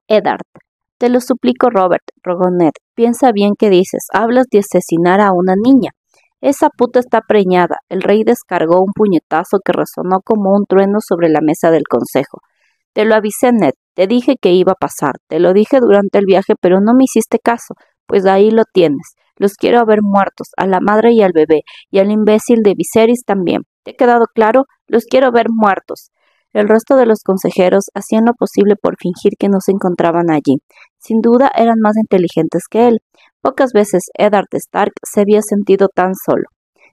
Eddard. Te lo suplico, Robert, rogó Ned. Piensa bien qué dices. Hablas de asesinar a una niña. Esa puta está preñada. El rey descargó un puñetazo que resonó como un trueno sobre la mesa del consejo. Te lo avisé, Ned. Te dije que iba a pasar. Te lo dije durante el viaje, pero no me hiciste caso. Pues ahí lo tienes. Los quiero ver muertos, a la madre y al bebé, y al imbécil de Viserys también. ¿Te ha quedado claro? Los quiero ver muertos. El resto de los consejeros hacían lo posible por fingir que no se encontraban allí. Sin duda eran más inteligentes que él. Pocas veces Eddard Stark se había sentido tan solo.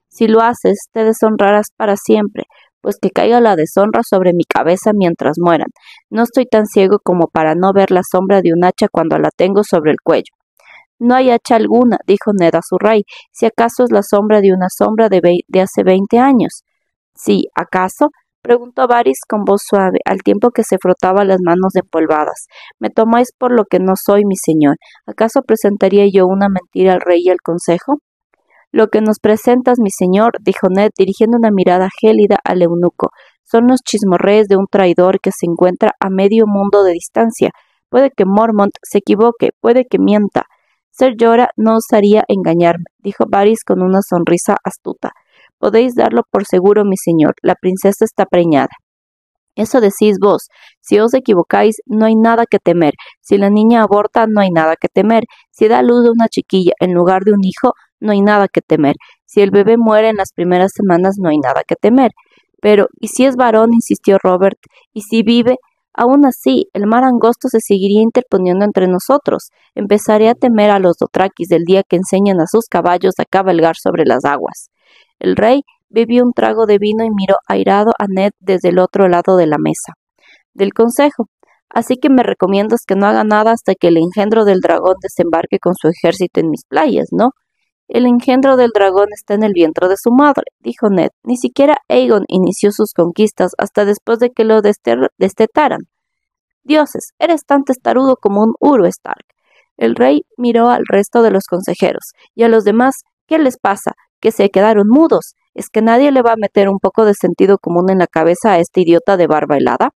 Si lo haces, te deshonrarás para siempre, pues que caiga la deshonra sobre mi cabeza mientras mueran. No estoy tan ciego como para no ver la sombra de un hacha cuando la tengo sobre el cuello. No hay hacha alguna, dijo Ned a su rey, si acaso es la sombra de una sombra de hace 20 años. ¿Sí, acaso? Preguntó Varys con voz suave, al tiempo que se frotaba las manos empolvadas. ¿Me tomáis por lo que no soy, mi señor? ¿Acaso presentaría yo una mentira al rey y al consejo? Lo que nos presentas, mi señor, dijo Ned, dirigiendo una mirada gélida al eunuco, son los chismorreos de un traidor que se encuentra a medio mundo de distancia. Puede que Mormont se equivoque, puede que mienta. Ser Jorah no osaría engañarme, dijo Varys con una sonrisa astuta. Podéis darlo por seguro, mi señor, la princesa está preñada. Eso decís vos. Si os equivocáis, no hay nada que temer. Si la niña aborta, no hay nada que temer. Si da luz a una chiquilla en lugar de un hijo, no hay nada que temer. Si el bebé muere en las primeras semanas, no hay nada que temer. Pero, ¿y si es varón? Insistió Robert. ¿Y si vive? Aún así, el mar angosto se seguiría interponiendo entre nosotros. Empezaré a temer a los dothrakis del día que enseñan a sus caballos a cabalgar sobre las aguas. El rey bebió un trago de vino y miró airado a Ned desde el otro lado de la mesa del consejo. Así que me recomiendas que no haga nada hasta que el engendro del dragón desembarque con su ejército en mis playas, ¿no? El engendro del dragón está en el vientre de su madre, dijo Ned. Ni siquiera Aegon inició sus conquistas hasta después de que lo destetaran. Dioses, eres tan testarudo como un Uru Stark. El rey miró al resto de los consejeros. ¿Y a los demás? ¿Qué les pasa? ¿Que se quedaron mudos? ¿Es que nadie le va a meter un poco de sentido común en la cabeza a este idiota de barba helada?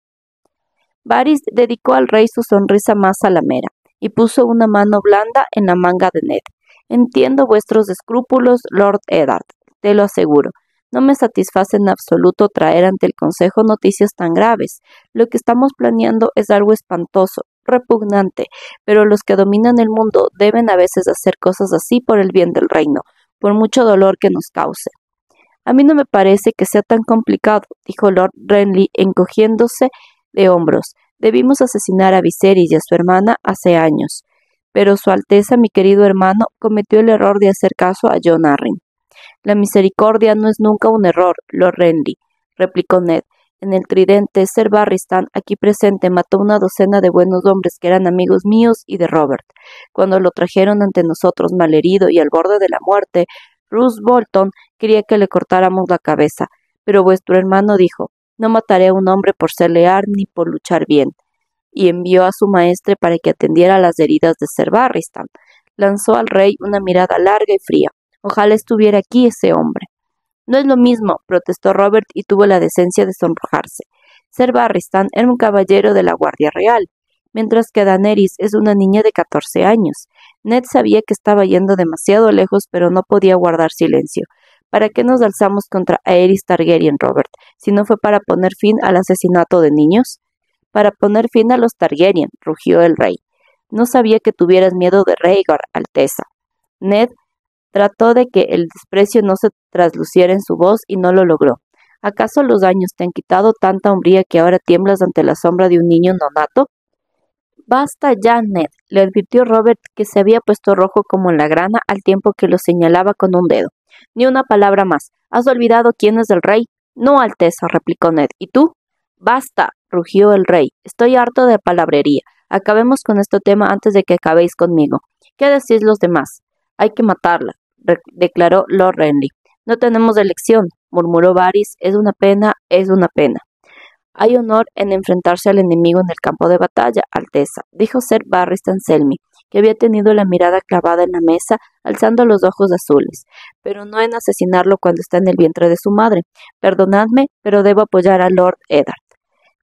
Varys dedicó al rey su sonrisa más salamera y puso una mano blanda en la manga de Ned. Entiendo vuestros escrúpulos, Lord Eddard, te lo aseguro. No me satisface en absoluto traer ante el consejo noticias tan graves. Lo que estamos planeando es algo espantoso, repugnante, pero los que dominan el mundo deben a veces hacer cosas así por el bien del reino, por mucho dolor que nos cause. A mí no me parece que sea tan complicado, dijo Lord Renly, encogiéndose de hombros. Debimos asesinar a Viserys y a su hermana hace años. Pero Su Alteza, mi querido hermano, cometió el error de hacer caso a Jon Arryn. La misericordia no es nunca un error, Lord Renly, replicó Ned. En el tridente, Ser Barristan, aquí presente, mató una docena de buenos hombres que eran amigos míos y de Robert. Cuando lo trajeron ante nosotros malherido y al borde de la muerte, Roose Bolton quería que le cortáramos la cabeza, pero vuestro hermano dijo, no mataré a un hombre por ser leal ni por luchar bien, y envió a su maestre para que atendiera las heridas de Ser Barristan. Lanzó al rey una mirada larga y fría. Ojalá estuviera aquí ese hombre. No es lo mismo, protestó Robert y tuvo la decencia de sonrojarse. Ser Barristan era un caballero de la Guardia Real, mientras que Daenerys es una niña de 14 años. Ned sabía que estaba yendo demasiado lejos, pero no podía guardar silencio. ¿Para qué nos alzamos contra Aerys Targaryen, Robert, si no fue para poner fin al asesinato de niños? Para poner fin a los Targaryen, rugió el rey. No sabía que tuvieras miedo de Rhaegar, Alteza. Ned trató de que el desprecio no se trasluciera en su voz y no lo logró. ¿Acaso los años te han quitado tanta hombría que ahora tiemblas ante la sombra de un niño nonato? Basta ya, Ned, le advirtió Robert, que se había puesto rojo como la grana al tiempo que lo señalaba con un dedo. Ni una palabra más. ¿Has olvidado quién es el rey? No, Alteza, replicó Ned. ¿Y tú? Basta, rugió el rey. Estoy harto de palabrería. Acabemos con este tema antes de que acabéis conmigo. ¿Qué decís los demás? Hay que matarla, declaró Lord Renly. No tenemos elección, murmuró Varys. Es una pena, es una pena. Hay honor en enfrentarse al enemigo en el campo de batalla, Alteza, dijo Ser Barristan Selmy, que había tenido la mirada clavada en la mesa, alzando los ojos azules, pero no en asesinarlo cuando está en el vientre de su madre. Perdonadme, pero debo apoyar a Lord Eddard.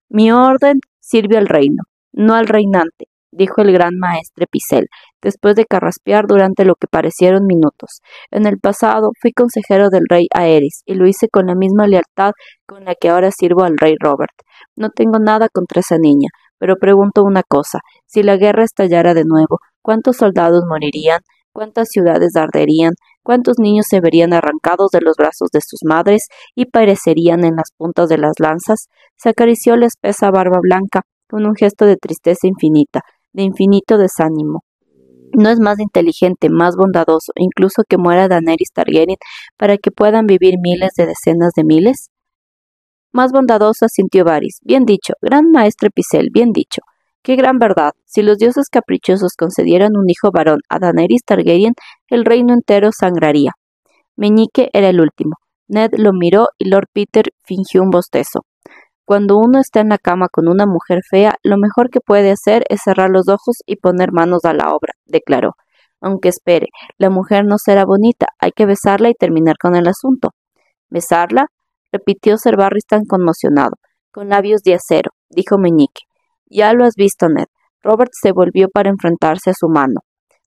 Mi orden sirve al reino, no al reinante. dijo el gran maestre Picel, después de carraspear durante lo que parecieron minutos. En el pasado fui consejero del rey Aerys, y lo hice con la misma lealtad con la que ahora sirvo al rey Robert. No tengo nada contra esa niña, pero pregunto una cosa, si la guerra estallara de nuevo, ¿cuántos soldados morirían? ¿Cuántas ciudades arderían? ¿Cuántos niños se verían arrancados de los brazos de sus madres y perecerían en las puntas de las lanzas? Se acarició la espesa barba blanca con un gesto de tristeza infinita, de infinito desánimo. ¿No es más inteligente, más bondadoso, incluso que muera Daenerys Targaryen para que puedan vivir miles de decenas de miles? Más bondadoso, sintió Varys. Bien dicho, gran maestre Pycelle, bien dicho. ¡Qué gran verdad! Si los dioses caprichosos concedieran un hijo varón a Daenerys Targaryen, el reino entero sangraría. Meñique era el último. Ned lo miró y Lord Peter fingió un bostezo. Cuando uno está en la cama con una mujer fea, lo mejor que puede hacer es cerrar los ojos y poner manos a la obra, declaró. Aunque espere, la mujer no será bonita, hay que besarla y terminar con el asunto. ¿Besarla? Repitió Ser Barris tan conmocionado. Con labios de acero, dijo Meñique. Ya lo has visto, Ned. Robert se volvió para enfrentarse a su mano.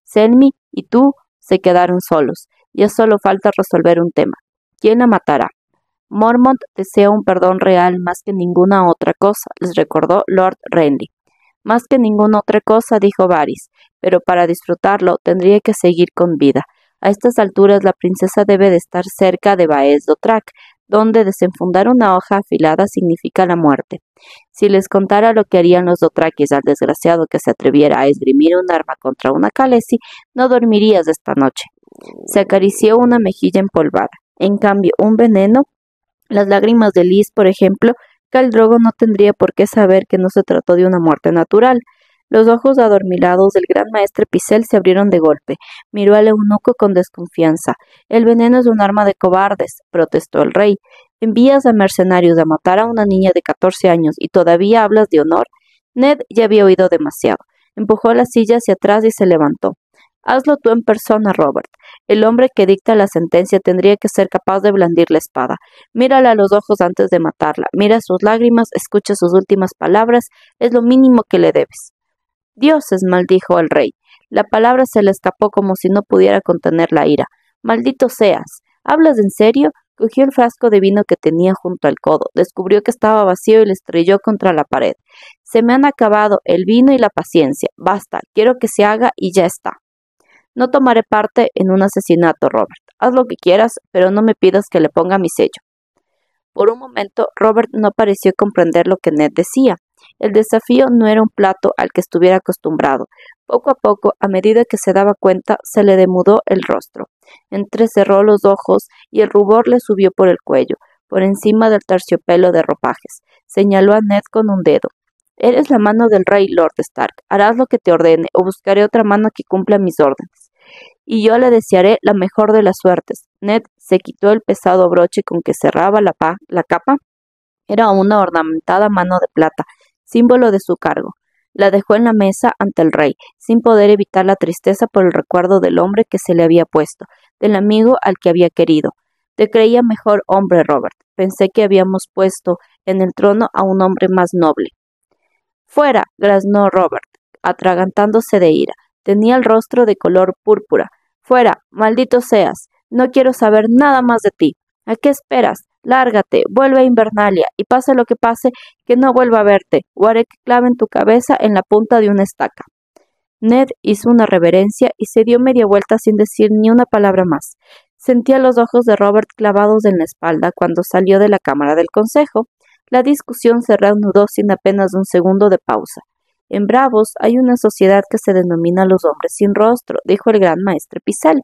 Selmy y tú se quedaron solos. Ya solo falta resolver un tema. ¿Quién la matará? Mormont desea un perdón real más que ninguna otra cosa, les recordó Lord Renly. Más que ninguna otra cosa, dijo Varys, pero para disfrutarlo tendría que seguir con vida. A estas alturas la princesa debe de estar cerca de Baez Dothrak, donde desenfundar una hoja afilada significa la muerte. Si les contara lo que harían los Dothrakis al desgraciado que se atreviera a esgrimir un arma contra una Khaleesi, no dormirías esta noche. Se acarició una mejilla empolvada. En cambio, un veneno, las lágrimas de Lys, por ejemplo, Khal Drogo no tendría por qué saber que no se trató de una muerte natural. Los ojos adormilados del gran maestre Pycelle se abrieron de golpe. Miró al eunuco con desconfianza. El veneno es un arma de cobardes, protestó el rey. ¿Envías a mercenarios a matar a una niña de 14 años y todavía hablas de honor? Ned ya había oído demasiado. Empujó la silla hacia atrás y se levantó. Hazlo tú en persona, Robert. El hombre que dicta la sentencia tendría que ser capaz de blandir la espada. Mírala a los ojos antes de matarla. Mira sus lágrimas, escucha sus últimas palabras. Es lo mínimo que le debes. Dioses, maldijo el rey. La palabra se le escapó como si no pudiera contener la ira. Maldito seas. ¿Hablas en serio? Cogió el frasco de vino que tenía junto al codo. Descubrió que estaba vacío y le estrelló contra la pared. Se me han acabado el vino y la paciencia. Basta, quiero que se haga y ya está. No tomaré parte en un asesinato, Robert. Haz lo que quieras, pero no me pidas que le ponga mi sello. Por un momento, Robert no pareció comprender lo que Ned decía. El desafío no era un plato al que estuviera acostumbrado. Poco a poco, a medida que se daba cuenta, se le demudó el rostro. Entrecerró los ojos y el rubor le subió por el cuello, por encima del terciopelo de ropajes. Señaló a Ned con un dedo. Eres la mano del rey, Lord Stark. Harás lo que te ordene, o buscaré otra mano que cumpla mis órdenes. Y yo le desearé la mejor de las suertes. Ned se quitó el pesado broche con que cerraba la capa. Era una ornamentada mano de plata, símbolo de su cargo. La dejó en la mesa ante el rey, sin poder evitar la tristeza por el recuerdo del hombre que se le había puesto, del amigo al que había querido. Te creía mejor hombre, Robert. Pensé que habíamos puesto en el trono a un hombre más noble. Fuera, graznó Robert, atragantándose de ira. Tenía el rostro de color púrpura. Fuera, maldito seas. No quiero saber nada más de ti. ¿A qué esperas? Lárgate, vuelve a Invernalia, y pase lo que pase, que no vuelva a verte, o haré que claven tu cabeza en la punta de una estaca. Ned hizo una reverencia y se dio media vuelta sin decir ni una palabra más. Sentía los ojos de Robert clavados en la espalda cuando salió de la cámara del consejo. La discusión se reanudó sin apenas un segundo de pausa. En Bravos hay una sociedad que se denomina los hombres sin rostro, dijo el gran maestre Pycelle.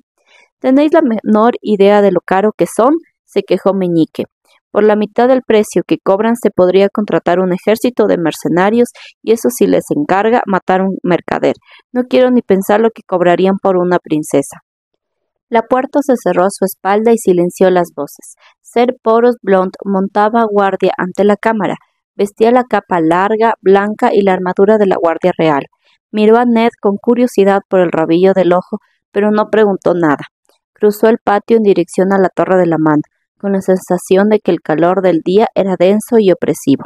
¿Tenéis la menor idea de lo caro que son? Se quejó Meñique. Por la mitad del precio que cobran se podría contratar un ejército de mercenarios y eso si les encarga matar un mercader. No quiero ni pensar lo que cobrarían por una princesa. La puerta se cerró a su espalda y silenció las voces. Ser Poros Blond montaba guardia ante la cámara. Vestía la capa larga, blanca y la armadura de la Guardia Real. Miró a Ned con curiosidad por el rabillo del ojo, pero no preguntó nada. Cruzó el patio en dirección a la Torre de la Mano, con la sensación de que el calor del día era denso y opresivo.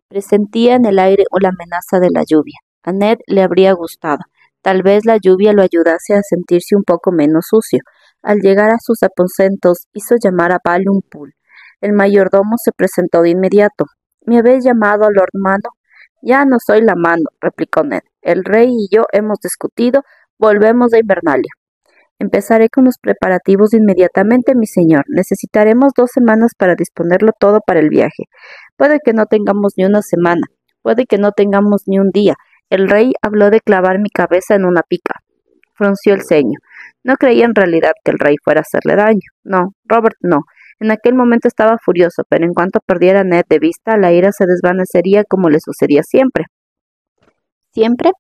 Presentía en el aire la amenaza de la lluvia. A Ned le habría gustado. Tal vez la lluvia lo ayudase a sentirse un poco menos sucio. Al llegar a sus aposentos, hizo llamar a Balum Pool. El mayordomo se presentó de inmediato. ¿Me habéis llamado, Lord Mano? Ya no soy la mano, replicó Ned. El rey y yo hemos discutido. Volvemos de Invernalia. Empezaré con los preparativos inmediatamente, mi señor. Necesitaremos 2 semanas para disponerlo todo para el viaje. Puede que no tengamos ni una semana. Puede que no tengamos ni un día. El rey habló de clavar mi cabeza en una pica. Frunció el ceño. No creía en realidad que el rey fuera a hacerle daño. No, Robert no. En aquel momento estaba furioso, pero en cuanto perdiera a Ned de vista, la ira se desvanecería como le sucedía siempre. ¿Siempre?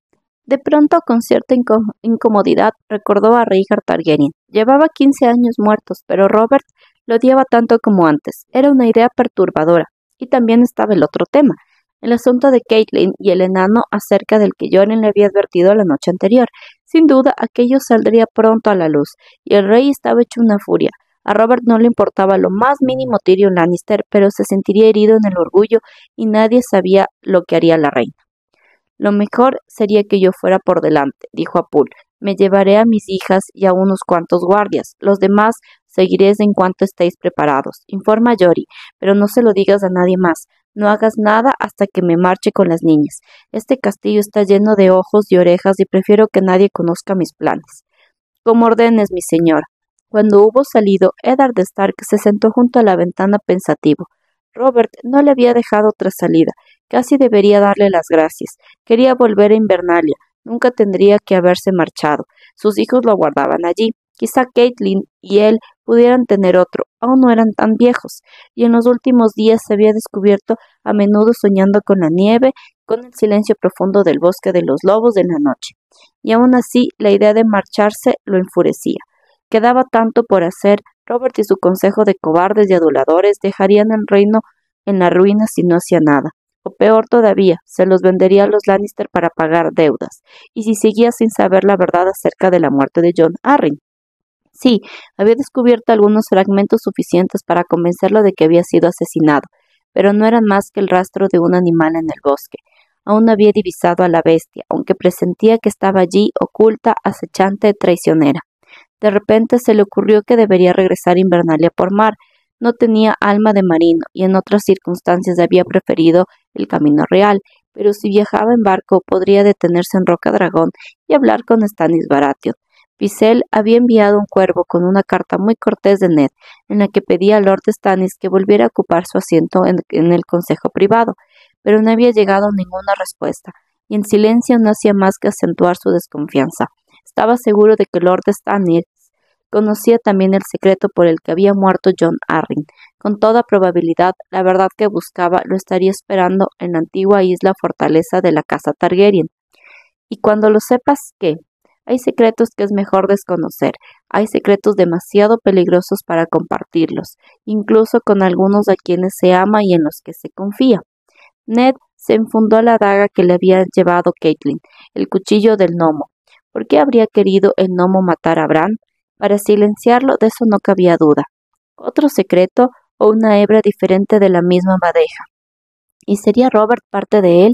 De pronto, con cierta incomodidad, recordó a Rhaegar Targaryen. Llevaba 15 años muertos, pero Robert lo odiaba tanto como antes. Era una idea perturbadora. Y también estaba el otro tema, el asunto de Catelyn y el enano acerca del que Joren le había advertido la noche anterior. Sin duda, aquello saldría pronto a la luz, y el rey estaba hecho una furia. A Robert no le importaba lo más mínimo Tyrion Lannister, pero se sentiría herido en el orgullo y nadie sabía lo que haría la reina. Lo mejor sería que yo fuera por delante, dijo a Poole. Me llevaré a mis hijas y a unos cuantos guardias. Los demás seguiréis en cuanto estéis preparados. Informa a Jory, pero no se lo digas a nadie más. No hagas nada hasta que me marche con las niñas. Este castillo está lleno de ojos y orejas y prefiero que nadie conozca mis planes. Como ordenes, mi señor. Cuando hubo salido, Eddard Stark se sentó junto a la ventana pensativo. Robert no le había dejado otra salida. Casi debería darle las gracias. Quería volver a Invernalia. Nunca tendría que haberse marchado. Sus hijos lo aguardaban allí. Quizá Catelyn y él pudieran tener otro. Aún no eran tan viejos. Y en los últimos días se había descubierto a menudo soñando con la nieve, con el silencio profundo del bosque de los lobos de la noche. Y aún así, la idea de marcharse lo enfurecía. Quedaba tanto por hacer. Robert y su consejo de cobardes y aduladores dejarían el reino en la ruina si no hacía nada. O peor todavía, se los vendería a los Lannister para pagar deudas. Y si seguía sin saber la verdad acerca de la muerte de Jon Arryn. Sí, había descubierto algunos fragmentos suficientes para convencerlo de que había sido asesinado, pero no eran más que el rastro de un animal en el bosque. Aún no había divisado a la bestia, aunque presentía que estaba allí, oculta, acechante, traicionera. De repente se le ocurrió que debería regresar a Invernalia por mar. No tenía alma de marino y en otras circunstancias había preferido el camino real, pero si viajaba en barco podría detenerse en Roca Dragón y hablar con Stannis Baratheon. Pycelle había enviado un cuervo con una carta muy cortés de Ned, en la que pedía a Lord Stannis que volviera a ocupar su asiento en el consejo privado, pero no había llegado ninguna respuesta, y en silencio no hacía más que acentuar su desconfianza. Estaba seguro de que Lord Stannis conocía también el secreto por el que había muerto Jon Arryn. Con toda probabilidad, la verdad que buscaba lo estaría esperando en la antigua isla fortaleza de la casa Targaryen. Y cuando lo sepas, ¿qué? Hay secretos que es mejor desconocer. Hay secretos demasiado peligrosos para compartirlos, incluso con algunos a quienes se ama y en los que se confía. Ned se enfundó la daga que le había llevado Catelyn, el cuchillo del gnomo. ¿Por qué habría querido el gnomo matar a Bran? Para silenciarlo, de eso no cabía duda. ¿Otro secreto o una hebra diferente de la misma madeja? ¿Y sería Robert parte de él?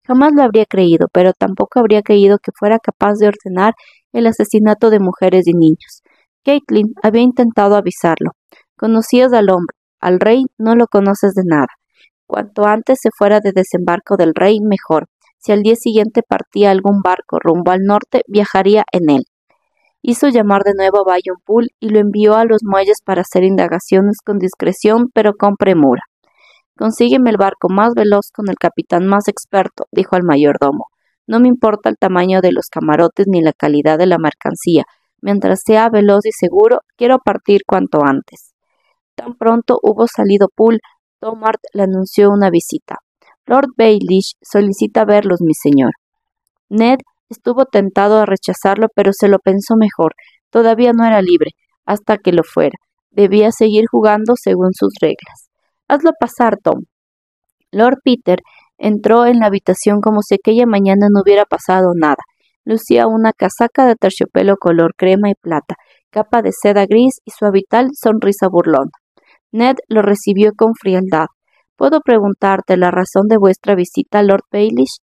Jamás lo habría creído, pero tampoco habría creído que fuera capaz de ordenar el asesinato de mujeres y niños. Catelyn había intentado avisarlo. Conocías al hombre, al rey no lo conoces de nada. Cuanto antes se fuera de desembarco del rey, mejor. Si al día siguiente partía algún barco rumbo al norte, viajaría en él. Hizo llamar de nuevo a Balon Pool y lo envió a los muelles para hacer indagaciones con discreción, pero con premura. Consígueme el barco más veloz con el capitán más experto, dijo al mayordomo. No me importa el tamaño de los camarotes ni la calidad de la mercancía. Mientras sea veloz y seguro, quiero partir cuanto antes. Tan pronto hubo salido Pool, Tomart le anunció una visita. Lord Baelish solicita verlos, mi señor. Ned estuvo tentado a rechazarlo, pero se lo pensó mejor. Todavía no era libre, hasta que lo fuera. Debía seguir jugando según sus reglas. Hazlo pasar, Tom. Lord Peter entró en la habitación como si aquella mañana no hubiera pasado nada. Lucía una casaca de terciopelo color crema y plata, capa de seda gris y su habitual sonrisa burlona. Ned lo recibió con frialdad. ¿Puedo preguntarte la razón de vuestra visita, Lord Baelish?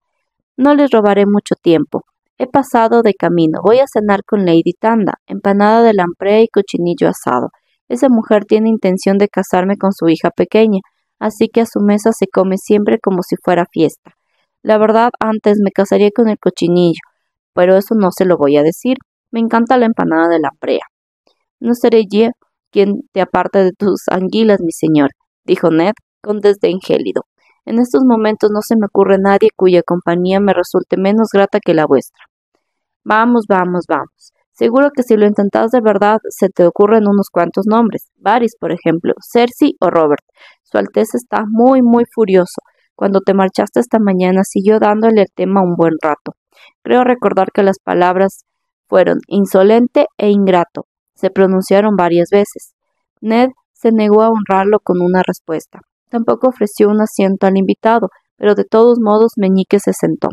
No les robaré mucho tiempo. He pasado de camino. Voy a cenar con Lady Tanda, empanada de lamprea y cochinillo asado. Esa mujer tiene intención de casarme con su hija pequeña, así que a su mesa se come siempre como si fuera fiesta. La verdad, antes me casaría con el cochinillo, pero eso no se lo voy a decir. Me encanta la empanada de lamprea. No seré yo quien te aparte de tus anguilas, mi señor, dijo Ned con desdén gélido. En estos momentos no se me ocurre nadie cuya compañía me resulte menos grata que la vuestra. Vamos, vamos, vamos. Seguro que si lo intentas de verdad, se te ocurren unos cuantos nombres. Varys, por ejemplo, Cersei o Robert. Su Alteza está muy, muy furioso. Cuando te marchaste esta mañana, siguió dándole el tema un buen rato. Creo recordar que las palabras fueron insolente e ingrato. Se pronunciaron varias veces. Ned se negó a honrarlo con una respuesta. Tampoco ofreció un asiento al invitado, pero de todos modos Meñique se sentó.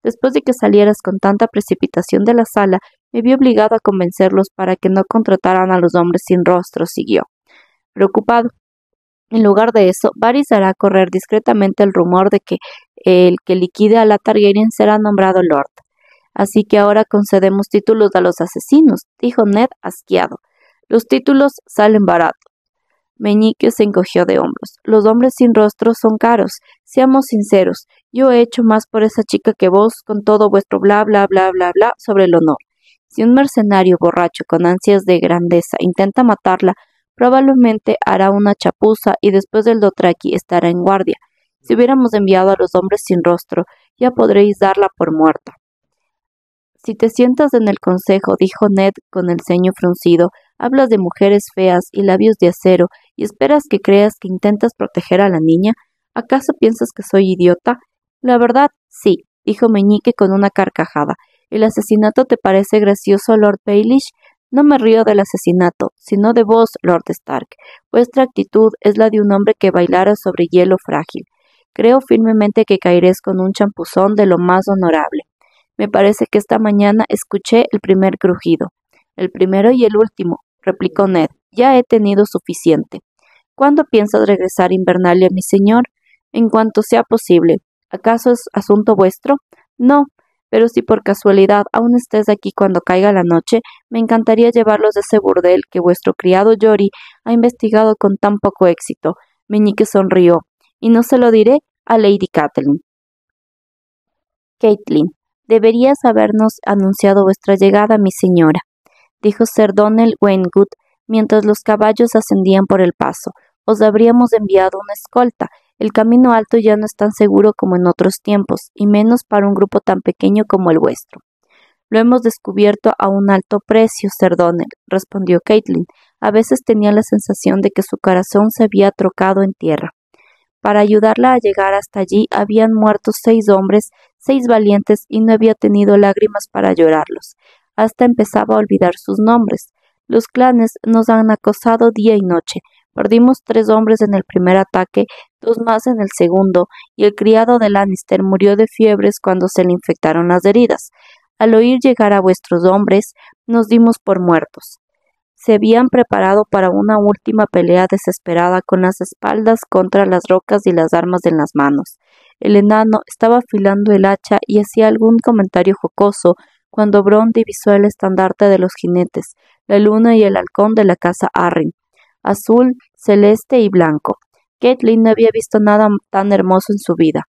Después de que salieras con tanta precipitación de la sala, me vi obligado a convencerlos para que no contrataran a los hombres sin rostro, siguió. Preocupado. En lugar de eso, Varys hará correr discretamente el rumor de que el que liquide a la Targaryen será nombrado Lord. Así que ahora concedemos títulos a los asesinos, dijo Ned asqueado. Los títulos salen baratos. Meñique se encogió de hombros. Los hombres sin rostro son caros. Seamos sinceros. Yo he hecho más por esa chica que vos, con todo vuestro bla bla bla bla bla sobre el honor. Si un mercenario borracho con ansias de grandeza intenta matarla, probablemente hará una chapuza y después del Dothraki estará en guardia. Si hubiéramos enviado a los hombres sin rostro, ya podréis darla por muerta. Si te sientas en el consejo, dijo Ned con el ceño fruncido, hablas de mujeres feas y labios de acero y esperas que creas que intentas proteger a la niña. ¿Acaso piensas que soy idiota? La verdad, sí, dijo Meñique con una carcajada. ¿El asesinato te parece gracioso, Lord Baelish? No me río del asesinato, sino de vos, Lord Stark. Vuestra actitud es la de un hombre que bailara sobre hielo frágil. Creo firmemente que caeréis con un champuzón de lo más honorable. Me parece que esta mañana escuché el primer crujido. El primero y el último, replicó Ned. Ya he tenido suficiente. ¿Cuándo piensas regresar a Invernalia, mi señor? En cuanto sea posible. ¿Acaso es asunto vuestro? No, pero si por casualidad aún estés aquí cuando caiga la noche, me encantaría llevarlos de ese burdel que vuestro criado Jory ha investigado con tan poco éxito. Meñique sonrió. Y no se lo diré a Lady Catelyn. Catelyn, deberías habernos anunciado vuestra llegada, mi señora, dijo Sir Donnell Waynwood mientras los caballos ascendían por el paso. Os habríamos enviado una escolta. El camino alto ya no es tan seguro como en otros tiempos, y menos para un grupo tan pequeño como el vuestro. Lo hemos descubierto a un alto precio, Sir Donnell, respondió Catelyn. A veces tenía la sensación de que su corazón se había trocado en tierra. Para ayudarla a llegar hasta allí habían muerto 6 hombres, 6 valientes, y no había tenido lágrimas para llorarlos. Hasta empezaba a olvidar sus nombres. Los clanes nos han acosado día y noche. Perdimos 3 hombres en el primer ataque, 2 más en el segundo, y el criado de Lannister murió de fiebres cuando se le infectaron las heridas. Al oír llegar a vuestros hombres, nos dimos por muertos. Se habían preparado para una última pelea desesperada con las espaldas contra las rocas y las armas en las manos. El enano estaba afilando el hacha y hacía algún comentario jocoso cuando Bronn divisó el estandarte de los jinetes, la luna y el halcón de la casa Arryn, azul, celeste y blanco. Catelyn no había visto nada tan hermoso en su vida.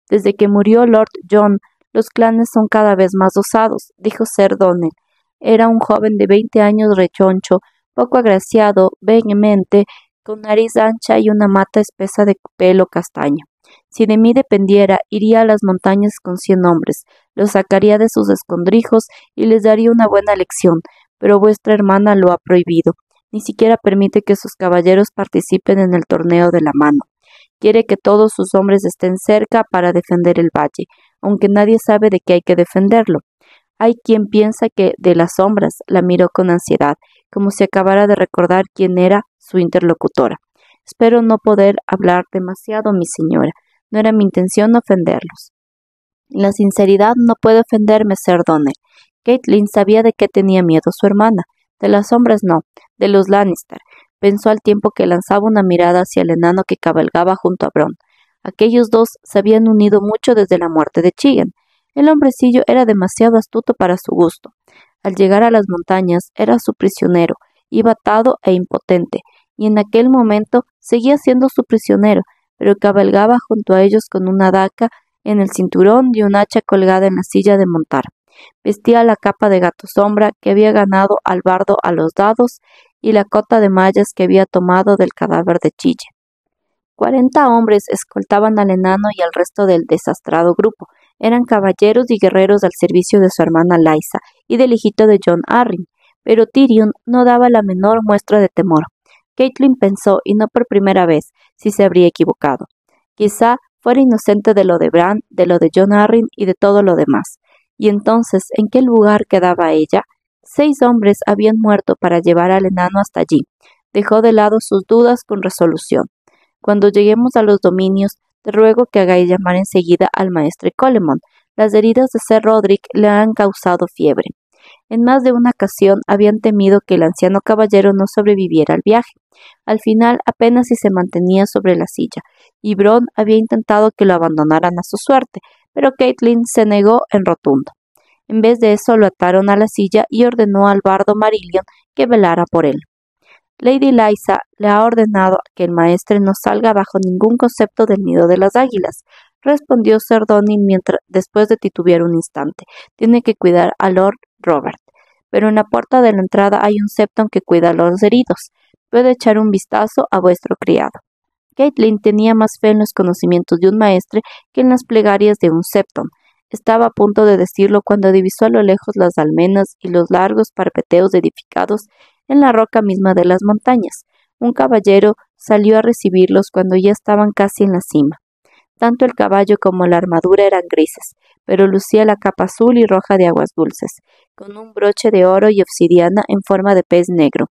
Desde que murió Lord Jon, los clanes son cada vez más osados, dijo Sir Donnell. Era un joven de 20 años rechoncho, poco agraciado, vehemente, con nariz ancha y una mata espesa de pelo castaño. Si de mí dependiera, iría a las montañas con 100 hombres, los sacaría de sus escondrijos y les daría una buena lección, pero vuestra hermana lo ha prohibido. Ni siquiera permite que sus caballeros participen en el torneo de la mano. Quiere que todos sus hombres estén cerca para defender el valle, aunque nadie sabe de qué hay que defenderlo. Hay quien piensa que de las sombras, la miró con ansiedad, como si acabara de recordar quién era su interlocutora. Espero no poder hablar demasiado, mi señora. No era mi intención ofenderlos. La sinceridad no puede ofenderme, Sir Donnell. Catelyn sabía de qué tenía miedo su hermana. De las sombras no, de los Lannister. Pensó al tiempo que lanzaba una mirada hacia el enano que cabalgaba junto a Bronn. Aquellos dos se habían unido mucho desde la muerte de Chigen. El hombrecillo era demasiado astuto para su gusto. Al llegar a las montañas era su prisionero, iba atado e impotente, y en aquel momento seguía siendo su prisionero, pero cabalgaba junto a ellos con una daga en el cinturón y un hacha colgada en la silla de montar. Vestía la capa de gato sombra que había ganado al bardo a los dados y la cota de mallas que había tomado del cadáver de Chille. 40 hombres escoltaban al enano y al resto del desastrado grupo. Eran caballeros y guerreros al servicio de su hermana Lysa y del hijito de Jon Arryn, pero Tyrion no daba la menor muestra de temor. Catelyn pensó, y no por primera vez, si se habría equivocado. Quizá fuera inocente de lo de Bran, de lo de Jon Arryn y de todo lo demás. Y entonces, ¿en qué lugar quedaba ella? 6 hombres habían muerto para llevar al enano hasta allí. Dejó de lado sus dudas con resolución. Cuando lleguemos a los dominios, te ruego que hagáis llamar enseguida al maestre Colemon. Las heridas de Ser Roderick le han causado fiebre. En más de una ocasión habían temido que el anciano caballero no sobreviviera al viaje. Al final apenas si se mantenía sobre la silla, y Bronn había intentado que lo abandonaran a su suerte, pero Catelyn se negó en rotundo. En vez de eso lo ataron a la silla y ordenó al bardo Marillion que velara por él. Lady Lysa le ha ordenado que el maestre no salga bajo ningún concepto del nido de las águilas, respondió Ser Dothrey después de titubear un instante. Tiene que cuidar a Lord Robert, pero en la puerta de la entrada hay un septon que cuida a los heridos. Puede echar un vistazo a vuestro criado. Catelyn tenía más fe en los conocimientos de un maestre que en las plegarias de un septon. Estaba a punto de decirlo cuando divisó a lo lejos las almenas y los largos parapeteos edificados en la roca misma de las montañas. Un caballero salió a recibirlos cuando ya estaban casi en la cima. Tanto el caballo como la armadura eran grises, pero lucía la capa azul y roja de aguas dulces, con un broche de oro y obsidiana en forma de pez negro.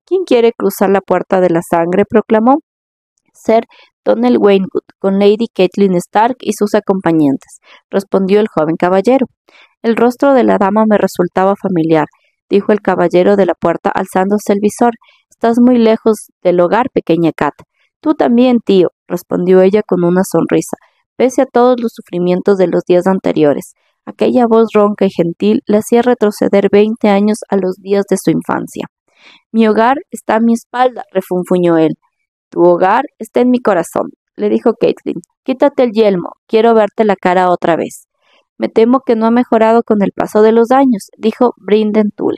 ¿Quién quiere cruzar la puerta de la sangre?, proclamó. Ser Donald Waynwood, con Lady Catelyn Stark y sus acompañantes, respondió el joven caballero. El rostro de la dama me resultaba familiar, dijo el caballero de la puerta alzándose el visor. Estás muy lejos del hogar, pequeña Cat. Tú también, tío, respondió ella con una sonrisa, pese a todos los sufrimientos de los días anteriores. Aquella voz ronca y gentil le hacía retroceder 20 años a los días de su infancia. Mi hogar está a mi espalda, refunfuñó él. Tu hogar está en mi corazón, le dijo Catelyn. Quítate el yelmo, quiero verte la cara otra vez. Me temo que no ha mejorado con el paso de los años, dijo Brynden Tully.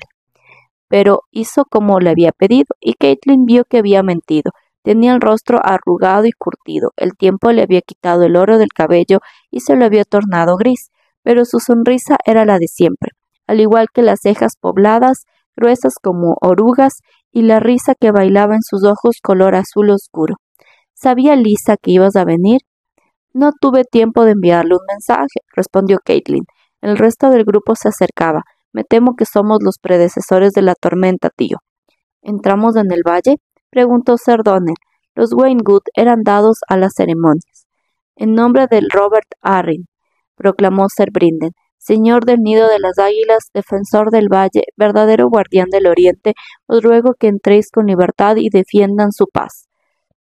Pero hizo como le había pedido, y Catelyn vio que había mentido. Tenía el rostro arrugado y curtido. El tiempo le había quitado el oro del cabello y se lo había tornado gris, pero su sonrisa era la de siempre, al igual que las cejas pobladas, gruesas como orugas, y la risa que bailaba en sus ojos color azul oscuro. ¿Sabía Lysa que ibas a venir? No tuve tiempo de enviarle un mensaje, respondió Catelyn. El resto del grupo se acercaba. Me temo que somos los predecesores de la tormenta, tío. ¿Entramos en el valle?, preguntó Ser Dothrey. Los Waynwood eran dados a las ceremonias. En nombre del Robert Arryn, proclamó Ser Brynden, señor del nido de las águilas, defensor del valle, verdadero guardián del oriente, os ruego que entréis con libertad y defiendan su paz.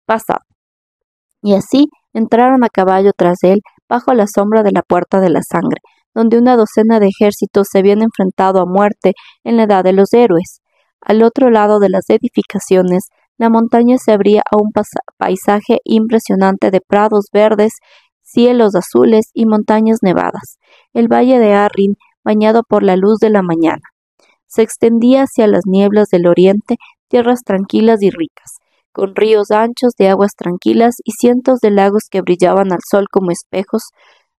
Pasad. Y así entraron a caballo tras él, bajo la sombra de la puerta de la sangre, donde una docena de ejércitos se habían enfrentado a muerte en la edad de los héroes. Al otro lado de las edificaciones, la montaña se abría a un paisaje impresionante de prados verdes, cielos azules y montañas nevadas. El valle de Arryn, bañado por la luz de la mañana, se extendía hacia las nieblas del oriente, tierras tranquilas y ricas, con ríos anchos de aguas tranquilas y cientos de lagos que brillaban al sol como espejos,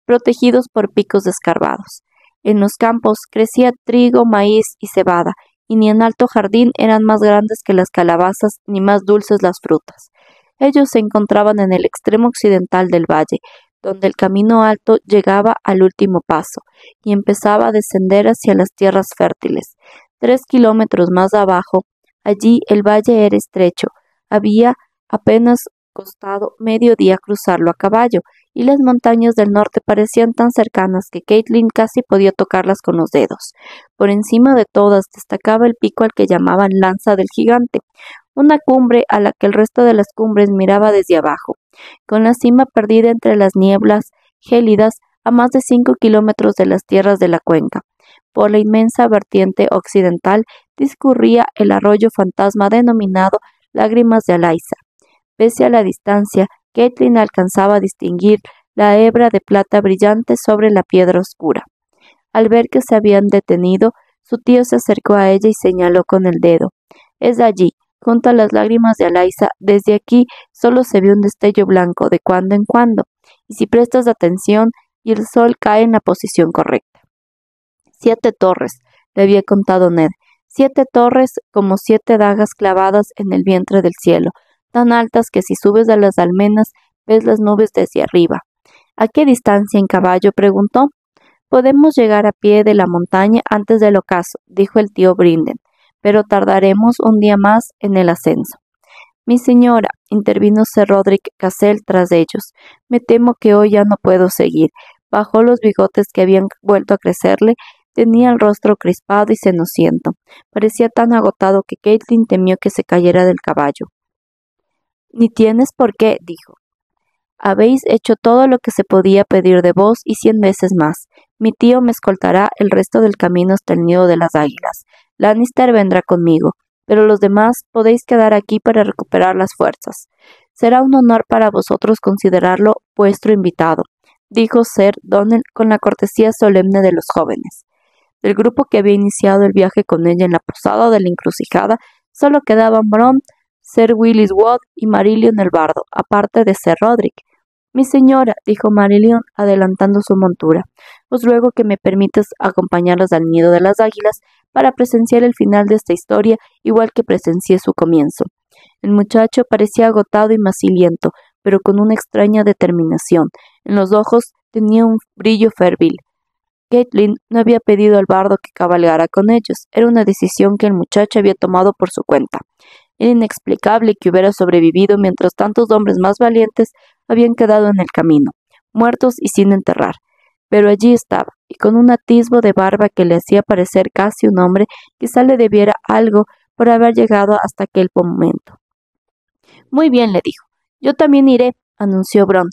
protegidos por picos escarbados. En los campos crecía trigo, maíz y cebada, y ni en alto jardín eran más grandes que las calabazas ni más dulces las frutas. Ellos se encontraban en el extremo occidental del valle, donde el camino alto llegaba al último paso y empezaba a descender hacia las tierras fértiles. 3 kilómetros más abajo, allí el valle era estrecho, había apenas costado medio día cruzarlo a caballo, y las montañas del norte parecían tan cercanas que Catelyn casi podía tocarlas con los dedos. Por encima de todas destacaba el pico al que llamaban Lanza del Gigante, una cumbre a la que el resto de las cumbres miraba desde abajo. Con la cima perdida entre las nieblas gélidas, a más de 5 kilómetros de las tierras de la cuenca. Por la inmensa vertiente occidental discurría el arroyo fantasma denominado Lágrimas de Alaisa. Pese a la distancia, Caitlin alcanzaba a distinguir la hebra de plata brillante sobre la piedra oscura. Al ver que se habían detenido, su tío se acercó a ella y señaló con el dedo. «Es allí, junto a las lágrimas de Alaisa. Desde aquí solo se ve un destello blanco de cuando en cuando, y si prestas atención, y el sol cae en la posición correcta». 7 torres, le había contado Ned. 7 torres como 7 dagas clavadas en el vientre del cielo, tan altas que si subes a las almenas ves las nubes desde arriba. «¿A qué distancia en caballo?», preguntó. «Podemos llegar a pie de la montaña antes del ocaso», dijo el tío Brinden, «pero tardaremos un día más en el ascenso». «Mi señora», intervino Sir Roderick Cassel tras ellos, «me temo que hoy ya no puedo seguir». Bajó los bigotes que habían vuelto a crecerle, tenía el rostro crispado y cenociento. Parecía tan agotado que Caitlin temió que se cayera del caballo. «Ni tienes por qué», dijo. «Habéis hecho todo lo que se podía pedir de vos y 100 veces más. Mi tío me escoltará el resto del camino hasta el nido de las águilas. Lannister vendrá conmigo, pero los demás podéis quedar aquí para recuperar las fuerzas. Será un honor para vosotros considerarlo vuestro invitado», dijo Sir Donnell con la cortesía solemne de los jóvenes. Del grupo que había iniciado el viaje con ella en la posada de la encrucijada, solo quedaban Bronn, Sir Willis Wadd y Marillion el bardo, aparte de Sir Roderick. «Mi señora», dijo Marillion, adelantando su montura, «os ruego que me permitas acompañarlas al nido de las águilas para presenciar el final de esta historia igual que presencié su comienzo». El muchacho parecía agotado y maciliento, pero con una extraña determinación. En los ojos tenía un brillo fértil. Caitlin no había pedido al bardo que cabalgara con ellos. Era una decisión que el muchacho había tomado por su cuenta. Era inexplicable que hubiera sobrevivido mientras tantos hombres más valientes habían quedado en el camino, muertos y sin enterrar. Pero allí estaba, y con un atisbo de barba que le hacía parecer casi un hombre, quizá le debiera algo por haber llegado hasta aquel momento. «Muy bien», le dijo. «Yo también iré», anunció Bronn.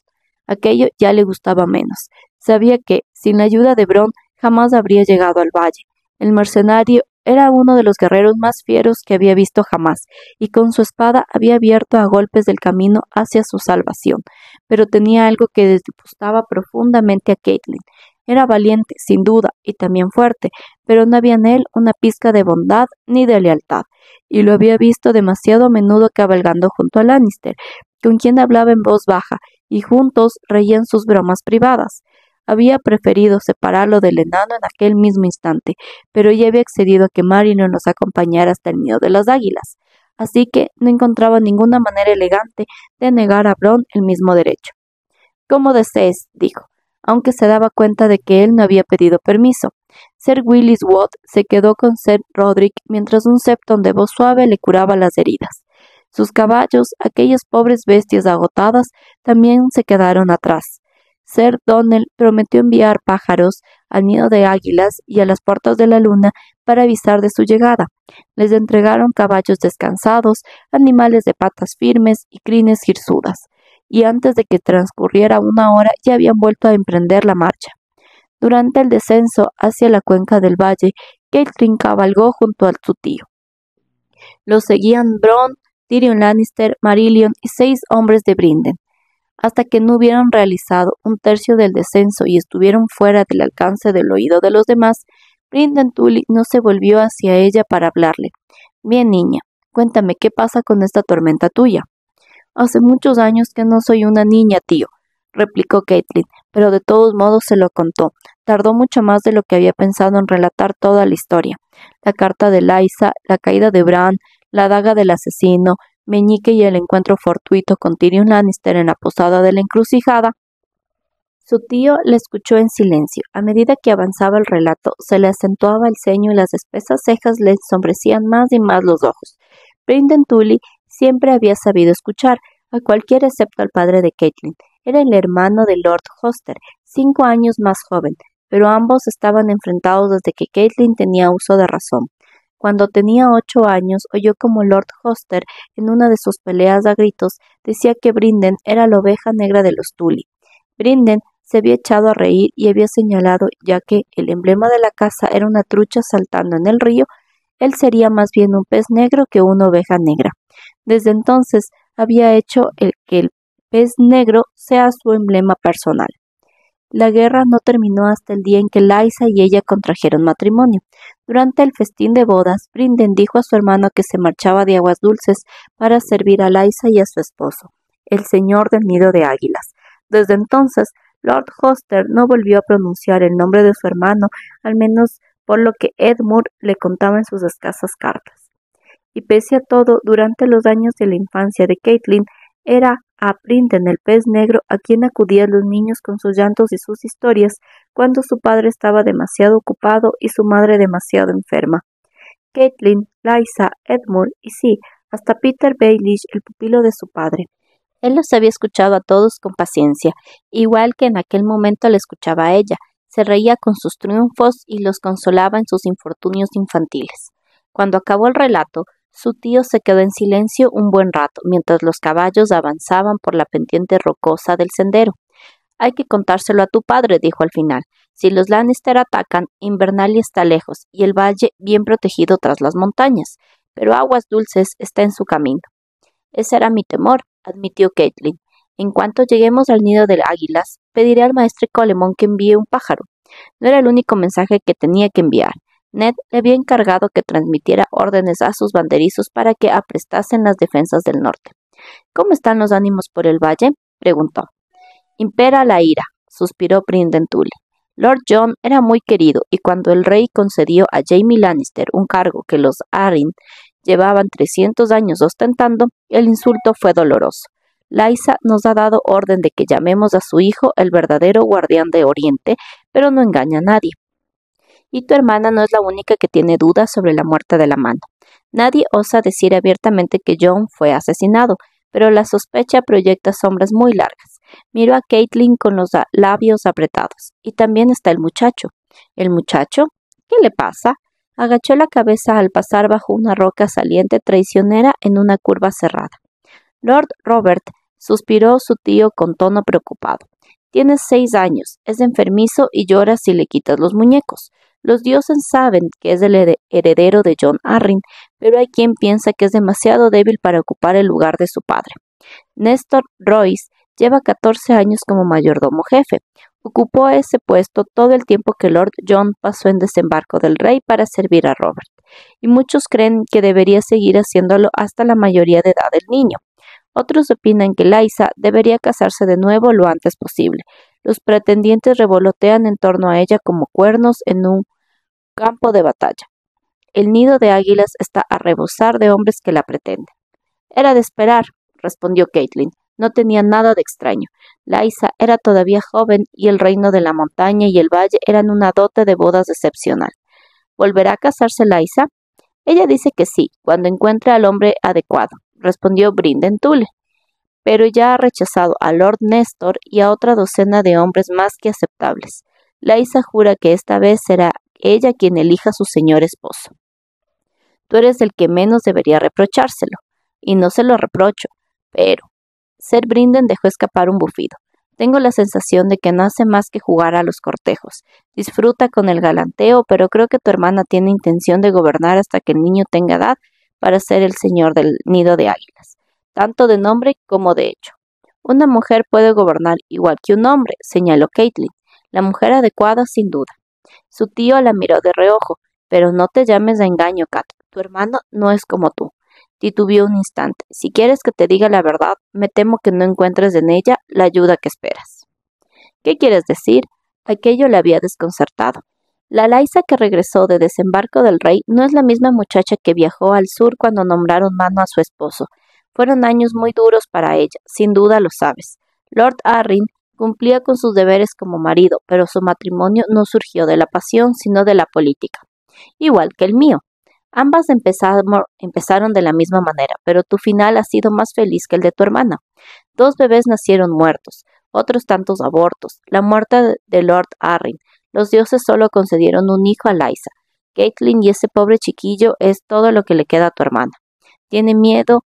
Aquello ya le gustaba menos. Sabía que, sin la ayuda de Bronn, jamás habría llegado al valle. El mercenario era uno de los guerreros más fieros que había visto jamás, y con su espada había abierto a golpes del camino hacia su salvación, pero tenía algo que disgustaba profundamente a Caitlin. Era valiente, sin duda, y también fuerte, pero no había en él una pizca de bondad ni de lealtad, y lo había visto demasiado a menudo cabalgando junto a Lannister, con quien hablaba en voz baja, y juntos reían sus bromas privadas. Había preferido separarlo del enano en aquel mismo instante, pero ella había accedido a que Marillion los acompañara hasta el nido de las águilas, así que no encontraba ninguna manera elegante de negar a Bronn el mismo derecho. «Como desees», dijo, aunque se daba cuenta de que él no había pedido permiso. Sir Willis Wadd se quedó con Sir Roderick mientras un septon de voz suave le curaba las heridas. Sus caballos, aquellas pobres bestias agotadas, también se quedaron atrás. Sir Donnell prometió enviar pájaros al nido de águilas y a las puertas de la luna para avisar de su llegada. Les entregaron caballos descansados, animales de patas firmes y crines hirsudas, y antes de que transcurriera una hora ya habían vuelto a emprender la marcha. Durante el descenso hacia la cuenca del valle, Caitlin cabalgó junto a su tío. Los seguían Bronn, Tyrion Lannister, Marillion y 6 hombres de Brinden. Hasta que no hubieran realizado un tercio del descenso y estuvieron fuera del alcance del oído de los demás, Brynden Tully no se volvió hacia ella para hablarle. «Bien, niña, cuéntame qué pasa con esta tormenta tuya». «Hace muchos años que no soy una niña, tío», replicó Caitlin, pero de todos modos se lo contó. Tardó mucho más de lo que había pensado en relatar toda la historia. La carta de Lysa, la caída de Bran, la daga del asesino, Meñique y el encuentro fortuito con Tyrion Lannister en la posada de la encrucijada. Su tío le escuchó en silencio. A medida que avanzaba el relato, se le acentuaba el ceño y las espesas cejas le ensombrecían más y más los ojos. Brynden Tully siempre había sabido escuchar, a cualquiera excepto al padre de Caitlin. Era el hermano de Lord Hoster, 5 años más joven, pero ambos estaban enfrentados desde que Caitlin tenía uso de razón. Cuando tenía 8 años, oyó como Lord Hoster, en una de sus peleas a gritos, decía que Brynden era la oveja negra de los Tully. Brynden se había echado a reír y había señalado, ya que el emblema de la casa era una trucha saltando en el río, él sería más bien un pez negro que una oveja negra. Desde entonces había hecho que el pez negro sea su emblema personal. La guerra no terminó hasta el día en que Lysa y ella contrajeron matrimonio. Durante el festín de bodas, Brinden dijo a su hermano que se marchaba de Aguas Dulces para servir a Lysa y a su esposo, el señor del nido de águilas. Desde entonces, Lord Hoster no volvió a pronunciar el nombre de su hermano, al menos por lo que Edmure le contaba en sus escasas cartas. Y pese a todo, durante los años de la infancia de Caitlin, era a Brinden el pez negro a quien acudían los niños con sus llantos y sus historias cuando su padre estaba demasiado ocupado y su madre demasiado enferma. Caitlin, Lysa, Edmure y sí, hasta Peter Baelish, el pupilo de su padre. Él los había escuchado a todos con paciencia, igual que en aquel momento le escuchaba a ella. Se reía con sus triunfos y los consolaba en sus infortunios infantiles. Cuando acabó el relato, su tío se quedó en silencio un buen rato, mientras los caballos avanzaban por la pendiente rocosa del sendero. Hay que contárselo a tu padre, dijo al final. Si los Lannister atacan, Invernalia está lejos y el valle bien protegido tras las montañas, pero Aguas Dulces está en su camino. Ese era mi temor, admitió Caitlin. En cuanto lleguemos al nido de águilas, pediré al maestre Colemón que envíe un pájaro. No era el único mensaje que tenía que enviar. Ned le había encargado que transmitiera órdenes a sus banderizos para que aprestasen las defensas del norte. ¿Cómo están los ánimos por el valle?, preguntó. Impera la ira, suspiró Brinden Tully. Lord John era muy querido, y cuando el rey concedió a Jaime Lannister un cargo que los Arryn llevaban 300 años ostentando, el insulto fue doloroso. Lysa nos ha dado orden de que llamemos a su hijo el verdadero guardián de Oriente, pero no engaña a nadie. Y tu hermana no es la única que tiene dudas sobre la muerte de la mano. Nadie osa decir abiertamente que Jon fue asesinado, pero la sospecha proyecta sombras muy largas. Miró a Caitlin con los labios apretados. Y también está el muchacho. ¿El muchacho? ¿Qué le pasa? Agachó la cabeza al pasar bajo una roca saliente traicionera en una curva cerrada. Lord Robert, suspiró su tío con tono preocupado. Tienes 6 años, es enfermizo y llora si le quitas los muñecos. Los dioses saben que es el heredero de Jon Arryn, pero hay quien piensa que es demasiado débil para ocupar el lugar de su padre. Néstor Royce lleva 14 años como mayordomo jefe. Ocupó ese puesto todo el tiempo que Lord Jon pasó en desembarco del rey para servir a Robert, y muchos creen que debería seguir haciéndolo hasta la mayoría de edad del niño. Otros opinan que Lysa debería casarse de nuevo lo antes posible. Los pretendientes revolotean en torno a ella como cuernos en un campo de batalla. El nido de águilas está a rebosar de hombres que la pretenden. Era de esperar, respondió Caitlin. No tenía nada de extraño. Lysa era todavía joven y el reino de la montaña y el valle eran una dote de bodas excepcional. ¿Volverá a casarse Lysa? Ella dice que sí, cuando encuentre al hombre adecuado, respondió Brinden Tully, pero ya ha rechazado a Lord Néstor y a otra docena de hombres más que aceptables. Lysa jura que esta vez será ella quien elija a su señor esposo. Tú eres el que menos debería reprochárselo, y no se lo reprocho, pero... Ser Brinden dejó escapar un bufido. Tengo la sensación de que no hace más que jugar a los cortejos. Disfruta con el galanteo, pero creo que tu hermana tiene intención de gobernar hasta que el niño tenga edad para ser el señor del nido de águilas, tanto de nombre como de hecho. Una mujer puede gobernar igual que un hombre, señaló Caitlin. La mujer adecuada, sin duda. Su tío la miró de reojo. Pero no te llames a engaño, Kat. Tu hermano no es como tú. Titubeó un instante. Si quieres que te diga la verdad, me temo que no encuentres en ella la ayuda que esperas. ¿Qué quieres decir? Aquello le había desconcertado. La Lysa que regresó de desembarco del rey no es la misma muchacha que viajó al sur cuando nombraron mano a su esposo. Fueron años muy duros para ella, sin duda lo sabes. Lord Arryn cumplía con sus deberes como marido, pero su matrimonio no surgió de la pasión, sino de la política. Igual que el mío. Ambas empezaron de la misma manera, pero tu final ha sido más feliz que el de tu hermana. 2 bebés nacieron muertos, otros tantos abortos, la muerte de Lord Arryn. Los dioses solo concedieron un hijo a Lysa. Caitlin y ese pobre chiquillo es todo lo que le queda a tu hermana. Tiene miedo,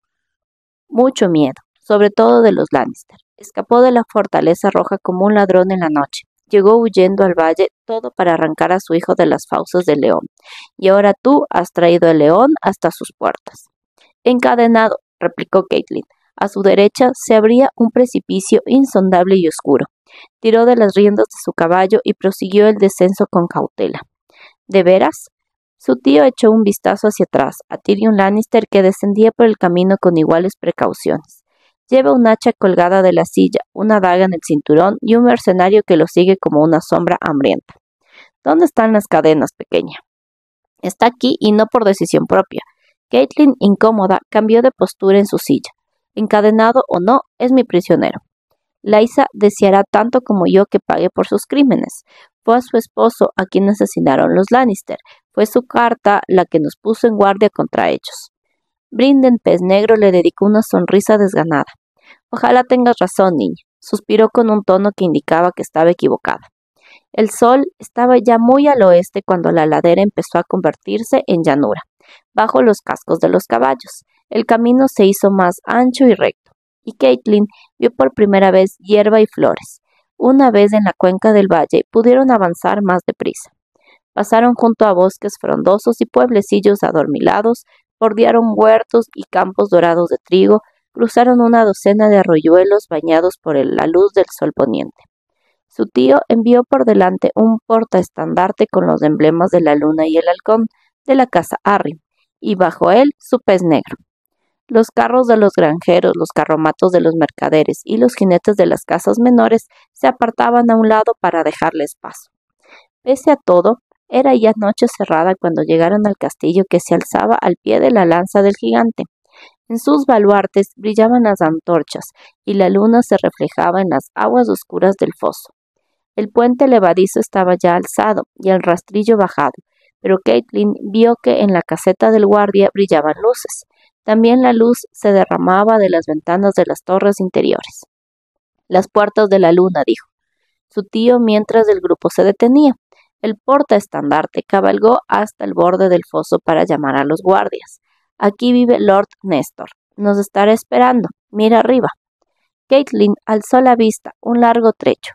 mucho miedo, sobre todo de los Lannister. Escapó de la fortaleza roja como un ladrón en la noche. Llegó huyendo al valle, todo para arrancar a su hijo de las fauces del león. Y ahora tú has traído el león hasta sus puertas. Encadenado, replicó Caitlin. A su derecha se abría un precipicio insondable y oscuro. Tiró de las riendas de su caballo y prosiguió el descenso con cautela. ¿De veras? Su tío echó un vistazo hacia atrás, a Tyrion Lannister, que descendía por el camino con iguales precauciones. Lleva un hacha colgada de la silla, una daga en el cinturón y un mercenario que lo sigue como una sombra hambrienta. ¿Dónde están las cadenas, pequeña? Está aquí y no por decisión propia. Caitlin, incómoda, cambió de postura en su silla. Encadenado o no, es mi prisionero. Lysa deseará tanto como yo que pague por sus crímenes. Fue a su esposo a quien asesinaron los Lannister. Fue su carta la que nos puso en guardia contra ellos. Brinden Pez Negro le dedicó una sonrisa desganada. Ojalá tengas razón, niña, suspiró con un tono que indicaba que estaba equivocada. El sol estaba ya muy al oeste cuando la ladera empezó a convertirse en llanura, bajo los cascos de los caballos. El camino se hizo más ancho y recto, y Caitlin vio por primera vez hierba y flores. Una vez en la cuenca del valle, pudieron avanzar más deprisa. Pasaron junto a bosques frondosos y pueblecillos adormilados, bordearon huertos y campos dorados de trigo, cruzaron una docena de arroyuelos bañados por la luz del sol poniente. Su tío envió por delante un portaestandarte con los emblemas de la luna y el halcón de la casa Arryn, y bajo él su pez negro. Los carros de los granjeros, los carromatos de los mercaderes y los jinetes de las casas menores se apartaban a un lado para dejarles paso. Pese a todo, era ya noche cerrada cuando llegaron al castillo que se alzaba al pie de la lanza del gigante. En sus baluartes brillaban las antorchas y la luna se reflejaba en las aguas oscuras del foso. El puente levadizo estaba ya alzado y el rastrillo bajado, pero Caitlin vio que en la caseta del guardia brillaban luces. También la luz se derramaba de las ventanas de las torres interiores. Las puertas de la luna, dijo su tío mientras el grupo se detenía. El portaestandarte cabalgó hasta el borde del foso para llamar a los guardias. Aquí vive Lord Néstor. Nos estará esperando. Mira arriba. Caitlin alzó la vista un largo trecho.